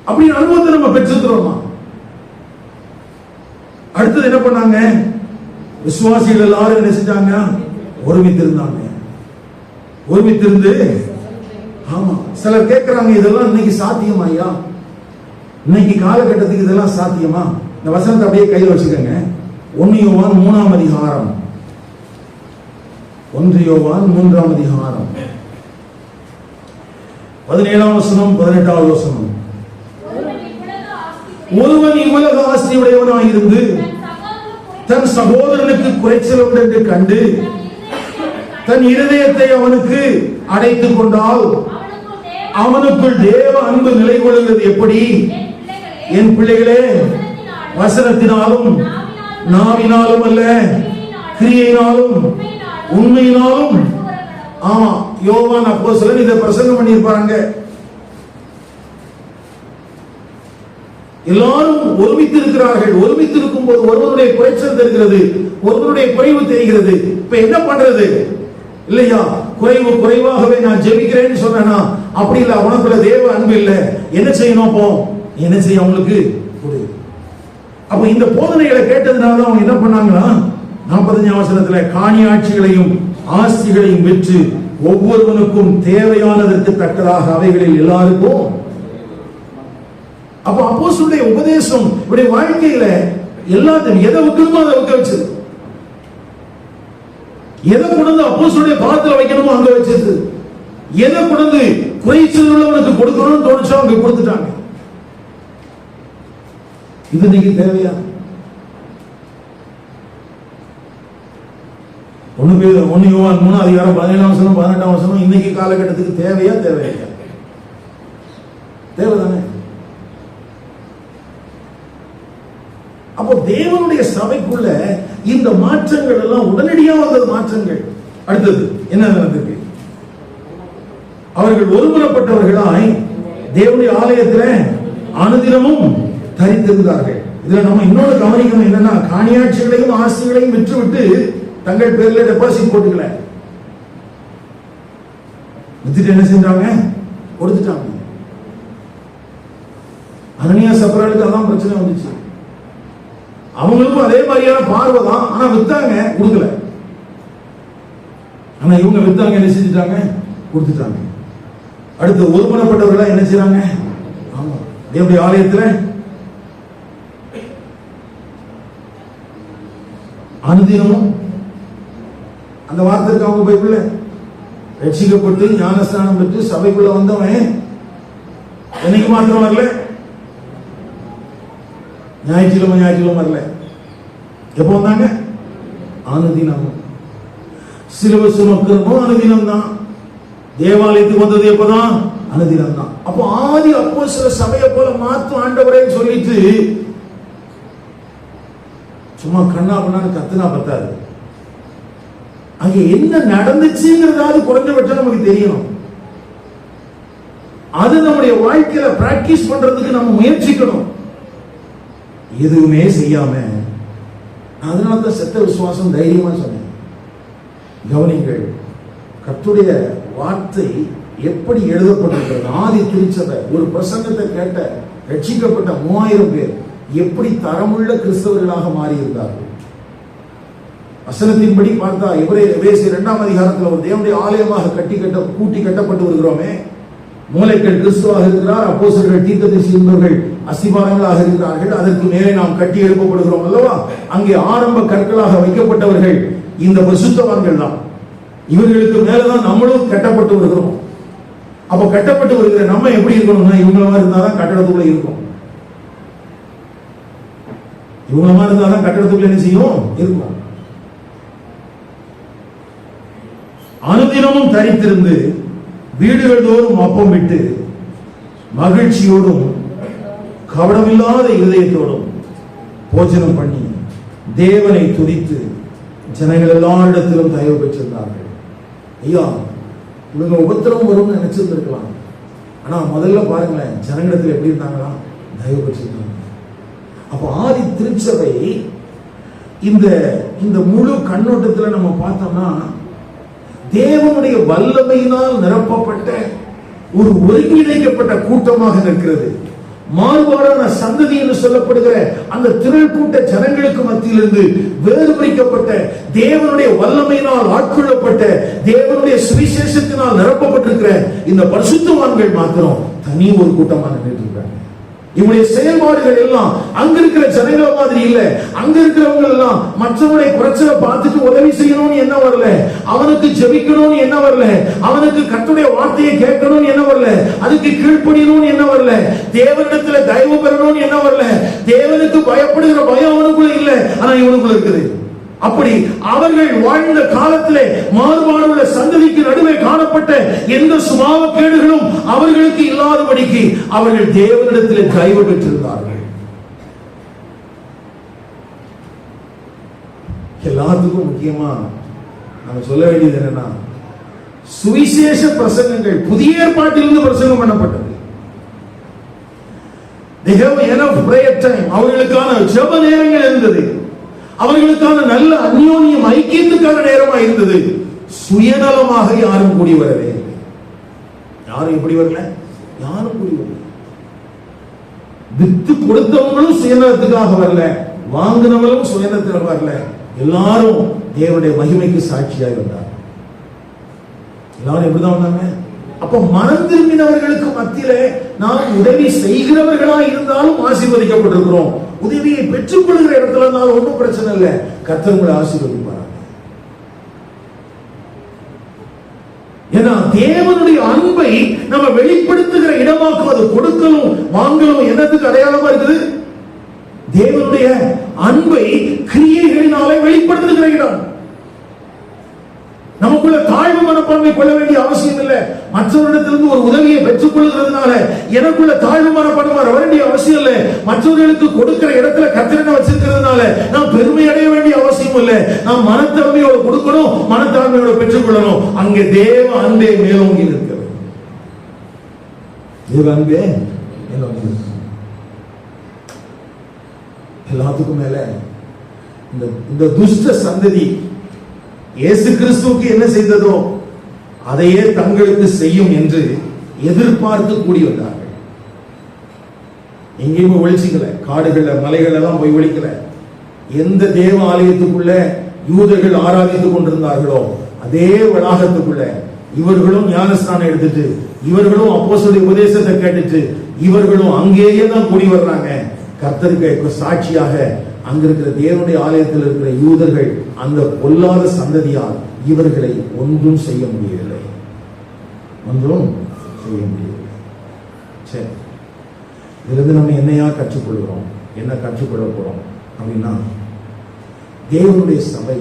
அப்படி அனுபவத்தை நம்ம பெற்றிருக்கிறோமா? அடுத்தது என்ன பண்ணாங்க? விசுவாசிகள் எல்லாரும் என்ன செஞ்சாங்க? ஒருமித்திருந்தாங்க. ஒருமித்திருந்து, ஆமா சிலர் கேட்கிறாங்க, இதெல்லாம் இன்னைக்கு சாத்தியமா ஐயா? இன்னைக்கு காலகட்டத்துக்கு இதெல்லாம் சாத்தியமா? இந்த வசனத்தை அப்படியே கையில் வச்சுக்கோங்க. 1 யோவான் 3ஆம் அதிகாரம், 1 யோவான் 3ஆம் அதிகாரம் 17ஆம் வசனம் 18ஆவது வசனம். ஒருவன் இவ்வுலக ஆஸ்தியுடையவனாய் இருந்து தன் சகோதரனுக்கு குறைச்சல் உண்டு என்று கண்டு தன் இருதயத்தை அவனுக்கு அடைத்துக் கொண்டால் அவனுக்குள் தேவ அன்பு நிலை கொள்கிறது எப்படி? என் பிள்ளைகளே, வசனத்தினாலும் நாவினாலும் அல்ல, கிரியையினாலும் உண்மையினாலும். ஆமா, யோவான் அப்போஸ்தலன் இதை பிரசங்கம் பண்ணியிருப்பாங்க. எல்லாரும் ஒருமித்து இருக்கிறார்கள். ஒருமித்து இருக்கும் போது ஒருவருடைய குறைச்சல் தெரிகிறது, ஒருவருடைய குறைவு தெரிகிறது. இப்ப என்ன பண்றது? இல்லையா, குறைவாகவே நான் ஜெபிக்கிறேன்னு சொன்னா அப்படி இல்ல, அவனுக்குள்ள தேவ அன்பு இல்ல. என்ன செய்யணும்? அப்போ என்ன செய்ய? அவங்களுக்கு கொடு. அப்ப இந்த போதனைகளை கேட்டதுனால அவங்க என்ன பண்ணாங்கன்னா 45ஆம் வசனத்துல காணியாட்சிகளையும் ஆஸ்திகளையும் விற்று ஒவ்வொருவனுக்கும் தேவையானதற்கு தக்கதாக அவைகளில் எல்லாருக்கும். அப்ப அப்போஸ்தலருடைய உபதேசம் இவருடைய வாழ்க்கையில எல்லாத்தையும் எதை வைக்கணுமோ அதை வைக்க வச்சது. எதை கொண்டு அப்போஸ்தலருடைய பாதத்துல வைக்கணுமோ அங்க வச்சது. எதை கொண்டு குறைச்சல் உள்ளவனுக்கு கொடுக்கணும்னு தோணுச்சோ அங்க கொடுத்துட்டாங்க. இது இன்னைக்கு தேவையா? 1 யோவான் 3ஆம் அதிகாரம் 17ஆம் வசனம் 18ஆம் வசனம் இன்னைக்கு காலகட்டத்துக்கு தேவையா? தேவையா? தேவைதானே? அப்போ தேவனுடைய சபைக்குள்ள இந்த மாற்றங்கள் எல்லாம் உடனடியாக வந்தது மாற்றங்கள். அடுத்தது என்ன நடந்தது? அவர்கள் ஒருமுறைப்பட்டவர்களாய் தேவனுடைய ஆலயத்தில் அனுதினமும் தரித்திருந்தார்கள். இதுல நம்ம இன்னொரு கவனிக்கணும் என்னன்னா, காணியாட்சிகளையும் ஆஸ்திகளையும் விற்றுவிட்டு தங்கள் பேர்ல டெபாசிட் போட்டுக்கல. வித்துட்டு என்ன செஞ்சாங்க? கொடுத்துட்டாங்க. அனனியா சப்ராளுக்கு அதான் பிரச்சனை வந்துச்சு. அவங்களுக்கும் அதே மாதிரியான பார்வை தான், ஆனா வித்தாங்க, கொடுக்கல. ஆனா இவங்க வித்தாங்க, என்ன செஞ்சுட்டாங்க? கொடுத்துட்டாங்க. அடுத்து ஒருமனப்பட்டவர்களா என்ன செய்றாங்க? ஆமா, தேவனுடைய ஆலயத்துல அனுதினமும் அந்த வார்த்தை இருக்கு அவங்க பைபிள்ல, ரட்சிக்கப்பட்டு ஞானஸ்நானம் பெற்று சபைக்குள்ள வந்தவன் என்னைக்கு மாத்திரம் வரல, ஞாயிற்றுக்கிழமை வரல. எப்போ வந்தாங்க? அனுதினம். சிலுவை சுமக்கிறதும் அனுதினம் தான். தேவாலயத்துக்கு வந்தது எப்பதான்? அனுதினம் தான். அப்போ ஆதி அப்போஸ்தலர் சபையை போல மாத்து ஆண்டவரே சொல்லிட்டு சும்மா கண்ணா பண்ணான்னு கத்துனா பத்தாது. அங்க என்ன நடந்துச்சுங்கிறதாவது குறைஞ்சபட்சம் நமக்கு தெரியணும். அது நம்முடைய வாழ்க்கையில பிராக்டிஸ் பண்றதுக்கு நம்ம முயற்சிக்கணும். எதுவுமே செய்யாம, அதனால தான் செத்த விசுவாசம் தைரியமா சொன்னேன். கவனிங்கள், கர்த்தருடைய வார்த்தை எப்படி எழுதப்பட்டிருக்கிறது. ஆதி திருச்சபை ஒரு பிரசங்கத்தை கேட்ட ரட்சிக்கப்பட்ட 3000 பேர் எப்படி தரமுள்ள கிறிஸ்தவர்களாக மாறி இருந்தார்கள். வசனத்தின்படி பார்த்தா எபேசியர் 2ஆம் அதிகாரத்தில் ஒரு தேவனுடைய ஆலயமாக கூட்டி கட்டப்பட்டு வருகிறோமே. மூலைக்கல் கிறிஸ்துவாக இருக்கிறார், அப்போஸ்தலர்கள் தீர்க்கதரிசி என்பவர்கள் அஸ்திபாரங்களாக இருக்கிறார்கள். அதற்கு மேலே நாம் கட்டி எழுப்பப்படுகிறோம் அல்லவா. அங்கே ஆரம்ப கற்களாக வைக்கப்பட்டவர்கள் இந்த பரிசுத்தவான்கள் தான். இவர்களுக்கு மேலதான் நம்மளும் கட்டப்பட்டு வருகிறோம். அப்ப கட்டப்பட்டு வருகிற நம்ம எப்படி இருக்கணும்னா, இவங்கள மாதிரி இருந்தாதான் கட்டடத்துக்குள்ள இருக்கும். இவங்கள மாதிரி இருந்தாதான் கட்டடத்துக்குள்ள என்ன செய்யும்? இருக்கும். அனுதினமும் தரித்திருந்து வீடுகள் தோறும் அப்பம் விட்டு மகிழ்ச்சியோடும் கவனமில்லாத இருதயத்தோடும் போஜனம் பண்ணி தேவனை துதித்து ஜனங்கள் எல்லாரிடத்திலும் தயவு பெற்றிருந்தார்கள். ஐயா, இவங்க உபத்திரவம் வரும்னு நினைச்சிருந்திருக்கலாம். ஆனா முதல்ல பாருங்களேன், ஜனங்களிடத்தில் எப்படி இருந்தாங்களா? தயவு பெற்றிருந்தாங்க. அப்ப ஆதி திருச்சபை இந்த முழு கண்ணோட்டத்தில் நம்ம பார்த்தோம்னா தேவனுடைய வல்லமையினால் நிரப்பப்பட்ட ஒரு ஒருங்கிணைக்கப்பட்ட கூட்டமாக நிற்கிறது. மாறுபாடான சந்ததி என்று சொல்லப்படுகிற அந்த திரள் கூட்ட ஜனங்களுக்கு மத்தியிலிருந்து வேறுபடுத்தப்பட்ட தேவனுடைய வல்லமையினால் ஆட்கொள்ளப்பட்ட தேவனுடைய சுவிசேஷத்தினால் நிரப்பப்பட்டிருக்கிற இந்த பரிசுத்தவான்கள் மாத்திரம் தனி ஒரு கூட்டமாக நின்றுட்டாங்க. இவனுடைய செயல்பாடுகள் எல்லாம் அங்க இருக்கிற ஜனங்கள மாதிரி இல்ல. அங்க இருக்கிறவங்க எல்லாம் மற்றவனுடைய பிரச்சனை பார்த்துட்டு உதவி செய்யணும்னு என்ன வரல, அவனுக்கு ஜெபிக்கணும்னு என்ன வரல, அவனுக்கு கர்த்தருடைய வார்த்தையை கேட்கணும்னு என்ன வரல, அதுக்கு கீழ்ப்படியணும்னு என்ன வரல, தேவனிடத்துல தயவு பெறணும்னு என்ன வரல. தேவனுக்கு பயப்படுகிற பயம் அவனுக்குள்ள இல்ல, ஆனா இவனுக்குள்ள இருக்குது. அப்படி அவர்கள் வாழ்ந்த காலத்திலே மாறுபாடுள்ள சந்ததிக்கு நடுவே காணப்பட்ட எந்த சுபாவக்கேடுகளும் அவர்களுக்கு இல்லாதபடிக்கு அவர்கள் தேவனிடத்தில் தயவு பெற்றிருந்தார்கள். எல்லாத்துக்கும் முக்கியமா நம்ம சொல்ல வேண்டியது என்னன்னா, சுவிசேஷ பிரசங்கங்கள் புதிய ஏற்பாட்டிலிருந்து பிரசங்கம் பண்ணப்பட்டது. They have enough prayer time. அவர்களுக்கான ஜெப நேரங்கள் இருந்தது. அவர்களுக்கான நல்ல அந்யோன்யம் ஐக்கியத்துக்கான நேரமா இருந்தது. சுயநலமாக யாரும் கூடி வரவே இல்லை. யாரும் எப்படி வரல? யாரும் கூடி வரல. வித்து கொடுத்தவங்களும் சுயநலத்துக்காக வரல, வாங்கினவங்களும் சுயநலத்துக்காக வரல. எல்லாரும் தேவனுடைய மகிமைக்கு சாட்சியாக வந்தார். எல்லாரும் எப்படிதான் வந்தாங்க? அப்ப மனம் திரும்பினவர்களுக்கு மத்தியிலே நாம் உதவி செய்கிறவர்களா இருந்தாலும் ஆசீர்வதிக்கப்பட்டிருக்கிறோம். உதவியை பெற்றுக் கொள்கிற இடத்துல இருந்தாலும் ஒன்றும் பிரச்சனை இல்லை, கர்த்தர் உங்களை ஆசீர்வதிப்பார். ஏன்னா தேவனுடைய அன்பை நம்ம வெளிப்படுத்துகிற இடமாக்குவது கொடுக்கலும் வாங்கலும் என்னத்துக்கு அடையாளமா இருக்குது? தேவனுடைய அன்பை கிரியைகளினாலே வெளிப்படுத்துகிற இடம். நமக்குள்ள தாழ்வு மனப்பான்மை கொள்ள வேண்டிய அவசியம் இல்லை. மற்றவரிடத்திலிருந்து ஒரு உதவியை பெற்றுக் கொள்கிறதுனால எனக்குள்ள தாழ்வு மனப்பான்மை வர வேண்டிய அவசியம் இல்லை. மற்றவர்களுக்கு கொடுக்கிற இடத்துல கர்த்தரை வச்சிருக்கிறதுனால நாம் பெருமை அடைய வேண்டிய அவசியம் இல்லை. நாம் மனத்தாழ்மையோடு கொடுக்கணும், மனத்தாழ்மையோடு பெற்றுக் கொள்ளணும். அங்கே தேவ அன்பே மேலோங்கி இருக்கிறது. தேவ அன்பே மேலோங்கி இருக்கிறது. எல்லாத்துக்கும் மேல இந்த துஷ்ட சந்ததி இயேசு கிறிஸ்துவுக்கு என்ன செய்ததோ அதையே தங்களுக்கு செய்யும் என்று எதிர்பார்த்து கூடி வந்தார்கள். எங்கேயுமே ஒழிச்சிக்கல, காடுகள்ல மலைகள் எல்லாம் போய் ஒழிக்கல. எந்த தேவ ஆலயத்துக்குள்ள யூதர்கள் ஆராதித்துக் கொண்டிருந்தார்களோ அதே வளாகத்துக்குள்ள இவர்களும் ஞானஸ்நானம் எடுத்துட்டு, இவர்களும் அப்போஸ்தலருடைய உபதேசத்தை கேட்டுட்டு, இவர்களும் அங்கேயே தான் கூடி வர்றாங்க. கர்த்தருக்கு சாட்சியாக அங்க இருக்கிற தேவனுடைய ஆலயத்தில் இருக்கிற யூதர்கள் அந்த பொல்லாத சந்ததியால் இவர்களை ஒன்றும் செய்ய முடியவில்லை, ஒன்றும் செய்ய முடியவில்லை. சரி, இதிலிருந்து நம்ம என்னையா கற்றுக்கொள்கிறோம், என்ன கற்றுக்கொள்ள போறோம் அப்படின்னா, தேவனுடைய சபை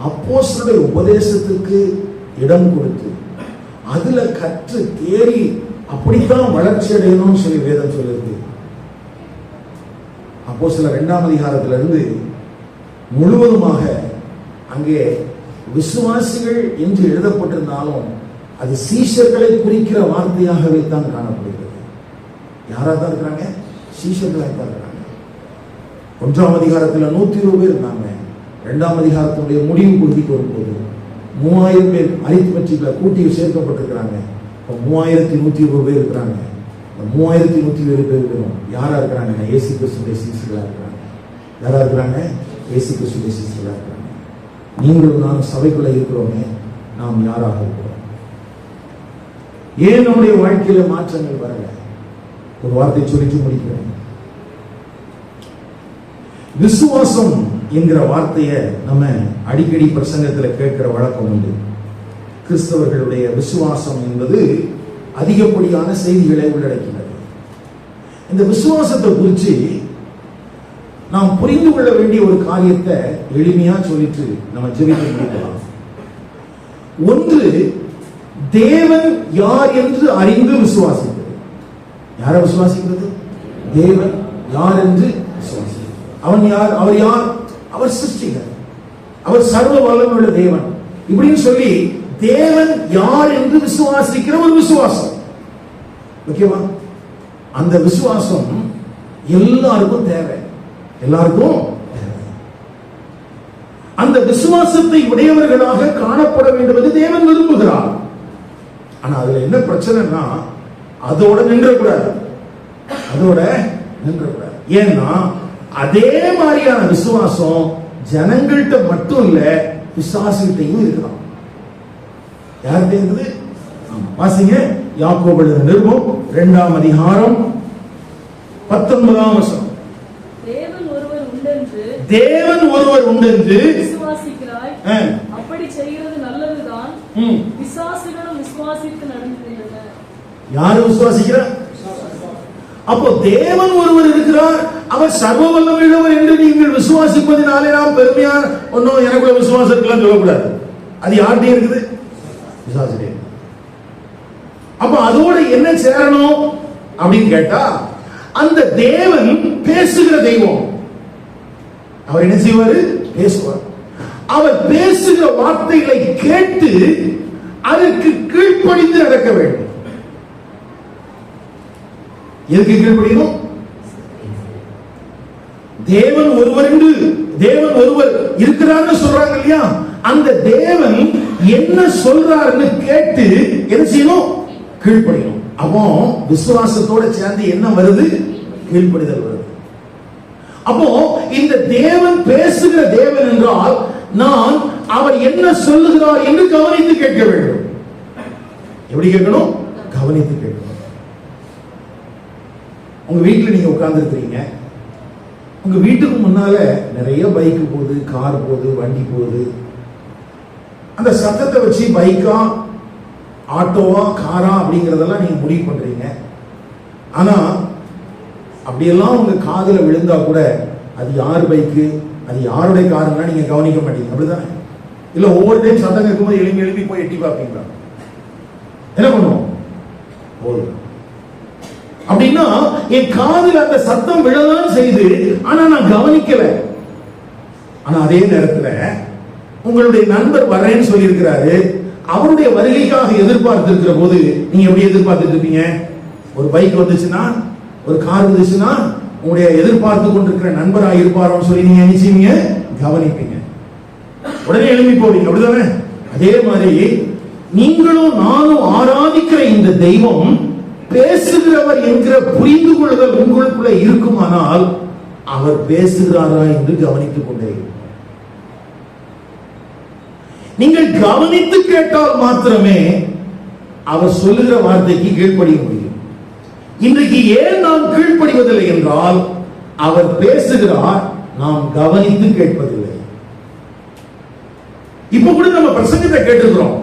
அப்போஸ்தலருடைய உபதேசத்துக்கு இடம் கொடுத்து அதுல கற்று தேறி அப்படித்தான் வளர்ச்சி அடையணும்னு சொல்லி வேதம் சொல்லுது. அப்போஸ்தலர் 2ஆம் அதிகாரத்திலிருந்து முழுவதுமாக அங்கே விசுவாசிகள் என்று எழுதப்பட்டிருந்தாலும் அது சீஷர்களை குறிக்கிற வார்த்தையாகவே தான் காணப்படுகிறது. யாரா தான் இருக்கிறாங்க? சீஷர்களாக தான் இருக்கிறாங்க. 1ஆம் அதிகாரத்தில் 120 பேர் இருந்தாங்க. 2ஆம் அதிகாரத்தினுடைய முடிவு பகுதிக்கு வரும்போது 3000 பேர் அரித்மெட்டிக்ல கூட்டி சேர்க்கப்பட்டிருக்கிறாங்க. இப்போ 3120 பேர் இருக்கிறாங்க. 3120 பேரும் யாரா இருக்கிறாங்க? இயேசு கிறிஸ்துவின் சீஷர்களா இருக்கிறாங்க. யாரா இருக்கிறாங்க? இயேசு கிறிஸ்துவின் சீஷர்களா இருக்கிறாங்க. நீங்களும் நானும் சபைக்குள்ள இருக்கிறோமே, நாம் யாராக இருக்கிறோம்? ஏன் நம்முடைய வாழ்க்கையில மாற்றங்கள் வரல? ஒரு வார்த்தை சொல்லிட்டு முடிக்கிறேன். விசுவாசம் என்கிற வார்த்தையை நம்ம அடிக்கடி பிரசங்கத்தில் கேட்கிற வழக்கம் உண்டு. கிறிஸ்தவர்களுடைய விசுவாசம் என்பது அதிகப்படியான செய்திகளை உள்ளடக்கினது. இந்த விசுவாசத்தை குறித்து நாம் புரிந்து கொள்ள வேண்டிய ஒரு காரியத்தை எளிமையா சொல்லிட்டு நம்ம ஜெபிக்க முடிக்கலாம். ஒன்று, தேவன் யார் என்று அறிந்து விசுவாசிக்கிறது. யாரை விசுவாசிக்கிறது? தேவன் யார் என்று விசுவாசிக்கிறது. அவன் யார்? அவர் யார்? அவர் சிருஷ்டிகர், அவர் சர்வ வல்லமையுள்ள தேவன். இப்படின்னு சொல்லி தேவன் யார் என்று விசுவாசிக்கிற ஒரு விசுவாசம். ஓகேவா? அந்த விசுவாசம் எல்லாருக்கும் தேவை, எல்லாருக்கும் தேவை. அந்த விசுவாசத்தை உடையவர்களாக காணப்பட வேண்டும் என்று தேவன் விரும்புகிறார். ஆனா அதுல என்ன பிரச்சனைனா, அதோட நின்றக்கூடாது, அதோட நின்றக்கூடாது. ஏன்னா அதே மாதிரியான விசுவாசம் ஜனங்கள்கிட்ட மட்டும் இல்ல, பிசாசுகிட்டையும் இருக்கலாம். யார்கிட்ட இருக்குது? வாசிங்க, யாக்கோபு எழுதின நிருபம் 2ஆம் அதிகாரம் 19ஆம் வசனம். தேவன் ஒருவர் உண்டென்று விசுவாசிக்கிறாய், அப்படி செய்கிறது நல்லதுதான். பிசாசுகளும் விசுவாசித்து நடந்ததில்லை. யாரு விசுவாசிக்கிறார்? அப்போ தேவன் ஒருவர் இருக்கிறார், அவர் சர்வ வல்லமையுள்ளவர் என்று நீங்கள் விசுவாசிப்பதினாலே நாம் பெருமையா ஒன்னும் எனக்குள்ள விசுவாசம் இருக்கலாம் சொல்லக்கூடாது. அது யார்கிட்ட இருக்குது? பிசாசுகிட்ட. அப்ப அதோட என்ன சேரணும் அப்படின்னு கேட்டா, அந்த தேவன் பேசுகிற தெய்வம். அவர் என்ன செய்வாரு? பேசுவார். அவர் பேசுகிற வார்த்தைகளை கேட்டு அதற்கு கீழ்ப்படிந்து நடக்க வேண்டும். எதுக்கு கீழ்ப்படியணும்? தேவன் ஒருவர் இருக்கிறார்னு சொல்றாங்க இல்லையா, அந்த தேவன் என்ன சொல்றாருன்னு கேட்டு என்ன செய்யணும்? கீழ்ப்படியணும். அப்போ விசுவாசத்தோட சேர்ந்து என்ன வருது? கீழ்ப்படிதல் வருது. அப்போ இந்த தேவன் பேசுகிற தேவன் என்றால் நான் அவர் என்ன சொல்லுகிறார் என்று கவனித்து கேட்க வேண்டும். எப்படி கேட்கணும்? கவனித்து கேட்கணும். உங்க வீட்டுல நீங்க உட்கார்ந்து இருக்கிறீங்க, உங்க வீட்டுக்கு முன்னால நிறைய பைக் போகுது, கார் போகுது, வண்டி போகுது. அந்த சத்தத்தை வச்சு பைக்கா, ஆட்டோவா, காரா அப்படிங்கறதெல்லாம் நீங்க முடிவு பண்றீங்க. ஆனா அப்படியெல்லாம் உங்க காதுல விழுந்தா கூட அது யார் பைக்கு, அது யாருடைய காருன்னா நீங்க கவனிக்க மாட்டீங்க. அப்படிதானே? இல்ல ஒவ்வொரு டைம் சத்தம் கேட்கும்போது எழுப்பி போய் எட்டி பார்ப்பீங்களா? என்ன பண்ணுவோம்? போதும். அப்படின்னா என் காதில் அந்த சத்தம் விழதான் செய்து, ஆனா நான் கவனிக்கல. ஆனா அதே நேரத்துல உங்களுடைய நண்பர் வரேன்னு சொல்லி இருக்கிறாரு, அவருடைய வருகைக்காக எதிர்பார்த்து இருக்கிற போது நீங்க எப்படி எதிர்பார்த்துட்டு இருப்பீங்க? ஒரு பைக் வந்துச்சுன்னா, ஒரு கார் வந்துச்சுன்னா, உங்களுடைய எதிர்பார்த்து கொண்டிருக்கிற நண்பராக இருப்பாரோன்னு சொல்லி நீங்க என்ன செய்வீங்க? கவனிப்பீங்க. உடனே எழுப்பி போவீங்க. அப்படிதானே? அதே மாதிரி நீங்களும் நானும் ஆராதிக்கிற இந்த தெய்வம் பேசுகிறவர் என்கிற புரிந்து கொள்ளுதல் உங்களுக்குள்ள இருக்குமானால் அவர் பேசுகிறாரா என்று கவனித்துக் கொண்டே நீங்கள் கவனித்து கேட்டால் மாத்திரமே அவர் சொல்லுகிற வார்த்தைக்கு கீழ்ப்படிய முடியும். இன்றைக்கு ஏன் நாம் கீழ்ப்படிவதில்லை என்றால் அவர் பேசுகிறார், நாம் கவனித்து கேட்பதில்லை. இப்ப கூட நம்ம பிரசங்கத்தை கேட்டுக்கிறோம்,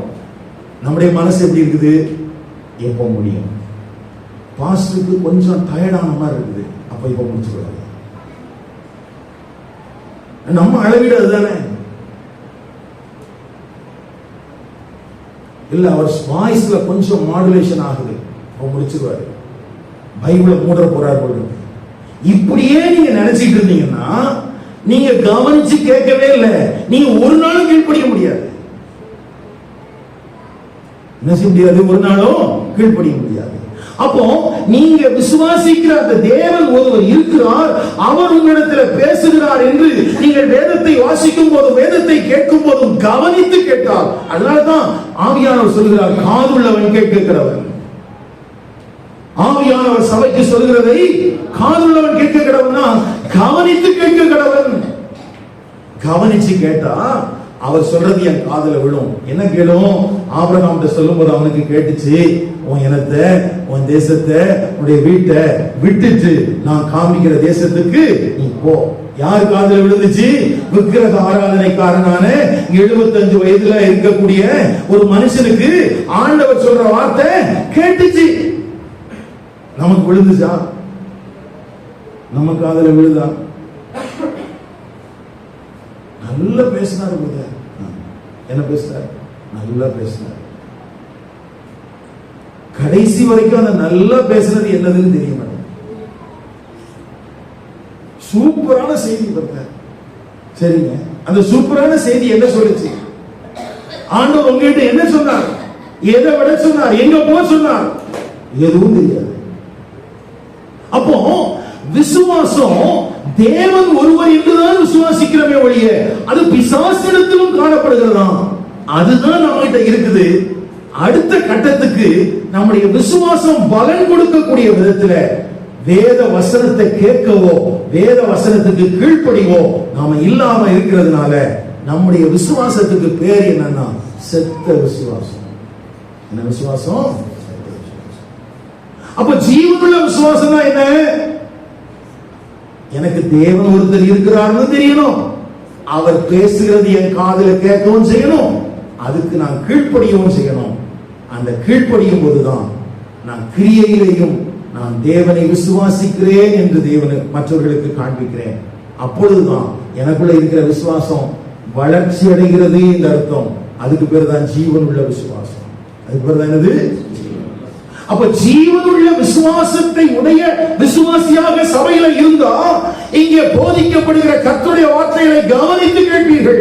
நம்முடைய மனசு எப்படி இருக்குது? எப்போ முடியும்? பாஸ்டருக்கு கொஞ்சம் டயர்டான மாதிரி இருக்குது, அப்ப இப்ப முடிச்சுக்கூடாது. நம்ம அளவீடு அதுதானே. இல்ல அவர் வாய்ஸ்ல கொஞ்சம் மாடுலேஷன் ஆகுது, அப்ப முடிச்சிருவாரு. பைபிளை மூட போறாரு போல. இப்படியே நீங்க நினைச்சிட்டு இருந்தீங்கன்னா நீங்க கவனிச்சு கேட்கவே இல்லை, நீங்க ஒரு நாளும் கீழ்ப்படிய முடியாது. என்ன செய்ய முடியாது? ஒரு நாளும் கீழ்ப்படிய முடியாது. அப்போ நீங்க விசுவாசிக்கிற அந்த தேவன் ஒருவர் இருக்கிறார், அவர் உங்களிடத்தில் பேசுகிறார் என்று நீங்கள் வேதத்தை வாசிக்கும் போதும் வேதத்தை கேட்கும் போதும் கவனித்து கேட்டால், அதனாலதான் ஆவியானவர் சொல்கிறார், காதுள்ளவன் கேட்கிறவன். ஆவியானவர் சபைக்கு சொல்கிறதை காதுள்ளவன் கேட்க கடவன், கவனித்து கேட்க கடவன். கவனிச்சு கேட்டா அவர் சொல்றது என் காதுல விழும். என்ன கேளும்? ஆபிரகாம் சொல்லும் போது அவனுக்கு கேட்டுச்சு, உன் இனத்தை, உன் தேசத்தை, உன்னுடைய வீட்டை விட்டுட்டு நான் காமிக்கிற தேசத்துக்கு நீ போ. யார் காதுல விழுந்துச்சு? விக்கிரக ஆராதனைக்காரனான 75 வயதுல இருக்கக்கூடிய ஒரு மனுஷனுக்கு ஆண்டவர் சொல்ற வார்த்தை கேட்டுச்சு. நமக்கு விழுந்துச்சா? நமக்கு காதுல விழுதா? நல்லா பேசினாரு. என்ன பேசினார்? நல்லா பேசினார். கடைசி வரைக்கும் அந்த நல்லா பேசுறது என்னதுன்னு தெரிய மாட்டேன். சூப்பரான செய்தி பார்த்தார். சரிங்க, அந்த சூப்பரான செய்தி என்ன சொல்லுச்சு? ஆண்டவர் உங்ககிட்ட என்ன சொன்னார்? எதை விட சொன்னார்? எங்க போக சொன்னார்? எதுவும் தெரியாது. அப்போ விசுவாசம் தேவன் ஒருவர் என்றுதான் விசுவாசிக்கிறமே ஒழிய அது பிசாசிடத்திலும் காணப்படுகிறதா? அதுதான் நம்மகிட்ட இருக்குது. அடுத்த கட்டத்துக்கு நம்முடைய விசுவாசம் பலன் கொடுக்கக்கூடிய விதத்துல வேத வசனத்தை கேட்கவோ வேத வசனத்துக்கு கீழ்ப்படிவோ நாம இல்லாம இருக்கிறதுனால நம்முடைய விசுவாசத்துக்கு பேர் என்னன்னா செத்த விசுவாசம். என்ன விசுவாசம்? அப்ப ஜீவனுள்ள விசுவாசம் என்ன? எனக்கு தேவன் ஒருத்தர் இருக்கிறார்னு தெரியணும், அவர் பேசுகிறது என் காதுல கேட்கவும் செய்யணும், அதுக்கு நான் கீழ்ப்படியவும் செய்யணும். அந்த கீழ்ப்படியும் போதுதான் நான் கிரியையிலேயும் நான் தேவனை விசுவாசிக்கிறேன் என்று தேவனை மற்றவர்களுக்கு காண்பிக்கிறேன். அப்பொழுதுதான் எனக்குள்ள இருக்கிற விசுவாசம் வளர்ச்சி அடைகிறது என்று அர்த்தம். அதுக்கு பேர் தான் ஜீவன் உள்ள விசுவாசம். அதுக்கு பேர் தான் என்னது? அப்ப ஜீவனுள்ள விசுவாசத்தை உடைய விசுவாசியாக சபையில இருந்தா இங்கே போதிக்கப்படுகிற கர்த்தருடைய வார்த்தைகளை கவனித்து கேட்பீர்கள்.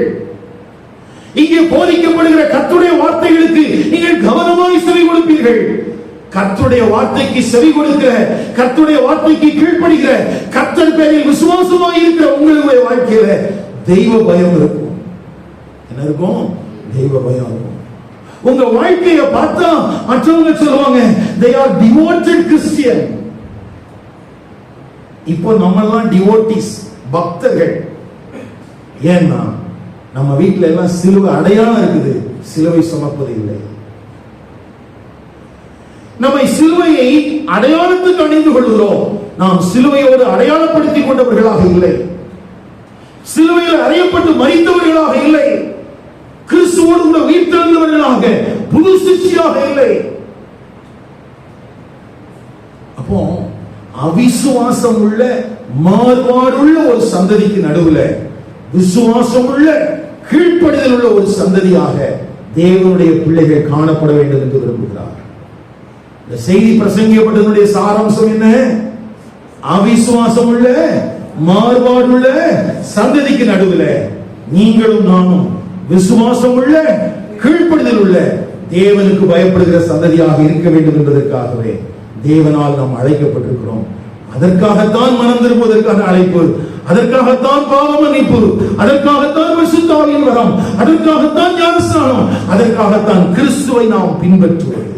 இங்கே போதிக்கப்படுகிற கர்த்தருடைய வார்த்தைகளுக்கு நீங்கள் கவனமாய் செவி கொடுப்பீர்கள். கர்த்தருடைய வார்த்தைக்கு செவி கொடுக்கிற, கர்த்தருடைய வார்த்தைக்கு கீழ்ப்படுகிற, கர்த்தர் பேரில் விசுவாசமாய் இருக்கிற உங்களுடைய வாழ்க்கையில தெய்வ பயம் இருக்கும். என்ன இருக்கும்? தெய்வ பயம் இருக்கும். உங்க வாழ்க்கையை பார்த்தா மற்றவங்க சொல்லுவாங்க they are devoted Christian. இப்போ நம்ம எல்லாம் டிவோட்டிஸ், பக்தர்கள். ஏன்னா நம்ம வீட்டுல எல்லாம் சிலுவை அடையாளம் இருக்குது, சிலுவை சுமப்பது இல்லை. நம்ம சிலுவையை அடையாளத்துக்கு அணிந்து கொள்கிறோம், நாம் சிலுவையோடு அடையாளப்படுத்திக் கொண்டவர்களாக இல்லை, சிலுவையில் அறையப்பட்டு மரித்தவர்களாக இல்லை, கிறிஸ்துவோடு கூட உயிர்த்தெழுந்தவர்களாக புது சிருஷ்டியாக இல்லை. அப்போ அவிசுவாசம் உள்ள மாறுபாடுள்ள ஒரு சந்ததிக்கு நடுவுல விசுவாசம் உள்ள கீழ்ப்படிதல் உள்ள ஒரு சந்ததியாக தேவனுடைய பிள்ளைகள் காணப்பட வேண்டும் என்று விரும்புகிறார். இந்த செய்தி பிரசங்கிக்கப்பட்டதனுடைய சாராம்சம் என்ன? அவிசுவாசம் உள்ள மாறுபாடுள்ள சந்ததிக்கு நடுவுல நீங்களும் நானும் விசுவாசம் உள்ள கீழ்ப்படிதல் உள்ள தேவனுக்கு பயப்படுகிற சந்ததியாக இருக்க வேண்டும் என்பதற்காகவே தேவனால் நாம் அழைக்கப்பட்டிருக்கிறோம். அதற்காகத்தான் மனம் திரும்புவதற்கான அழைப்பு, அதற்காகத்தான் பாவ மன்னிப்பு, அதற்காகத்தான் பரிசுத்த ஆவியின் வரம், அதற்காகத்தான் ஞானஸ்நானம், அதற்காகத்தான் கிறிஸ்துவை நாம் பின்பற்றுவது.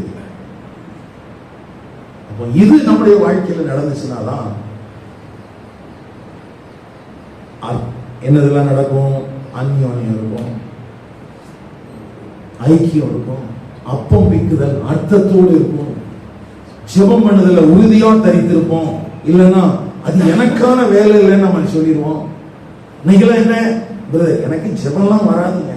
அப்போ இது நம்முடைய வாழ்க்கையில நடந்துச்சுனாதான் என்னதெல்லாம் நடக்கும்? அந்யோன்யம் இருக்கும், ஐக்கியம் இருக்கும், அப்பம் பிக்குதல் அர்த்தத்தோடு இருக்கும், ஜெபம் பண்ணுதல உறுதியா தரித்திருப்போம். இல்லைன்னா அது எனக்கான வேலை இல்லைன்னு நம்ம சொல்லிடுவோம். இன்னைக்கெல்லாம் என்ன பிரதர், எனக்கு ஜெபம்லாம் வராதுங்க.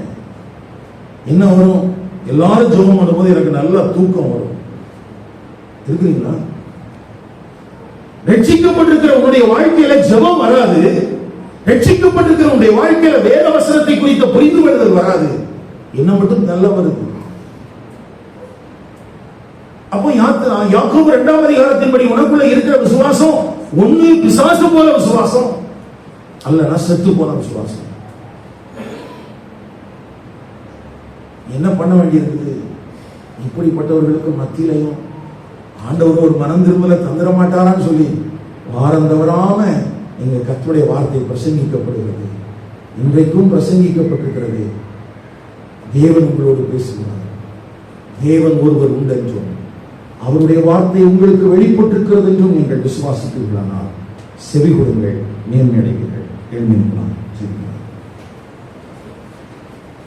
என்ன வரும்? எல்லாரும் ஜெபம் பண்ணும்போது எனக்கு நல்ல தூக்கம் வரும். இருக்கிறீங்களா? ரட்சிக்கப்பட்டிருக்கிற உன்னுடைய வாழ்க்கையில ஜெபம் வராது. ரட்சிக்கப்பட்டிருக்கிற உன்னுடைய வாழ்க்கையில வேத வசனத்தை குறித்த புரிந்து கொள்ளுதல் வராது. என்ன மட்டும் நல்ல வருது. அப்போ யாக்கோபு 2ஆம் அதிகாரத்தின்படி உனக்குள்ள இருக்கிற விசுவாசம் ஒண்ணு பிசாசு போல விசுவாசம், அல்லனா செத்து போன விசுவாசம். என்ன பண்ண வேண்டியிருக்குது? இப்படிப்பட்டவர்களுக்கு மத்தியிலையும் ஆண்டவர் ஒரு மனம் திரும்பல தந்திர மாட்டாரான்னு சொல்லி வாரம் தவறாம இங்க கர்த்தருடைய வார்த்தை பிரசங்கிக்கப்படுகிறது. இன்றைக்கும் பிரசங்கிக்கப்பட்டிருக்கிறது. தேவன் உங்களோடு பேசுகிறார். தேவன் ஒருவர் உண்டு என்றும் அவருடைய வார்த்தை உங்களுக்கு வெளிப்பட்டிருக்கிறது என்றும் நீங்கள் விசுவாசித்தீர்களானால் செவி கொடுங்கள், மேன்மையடைவீர்கள். எழுந்திருக்கலாம்.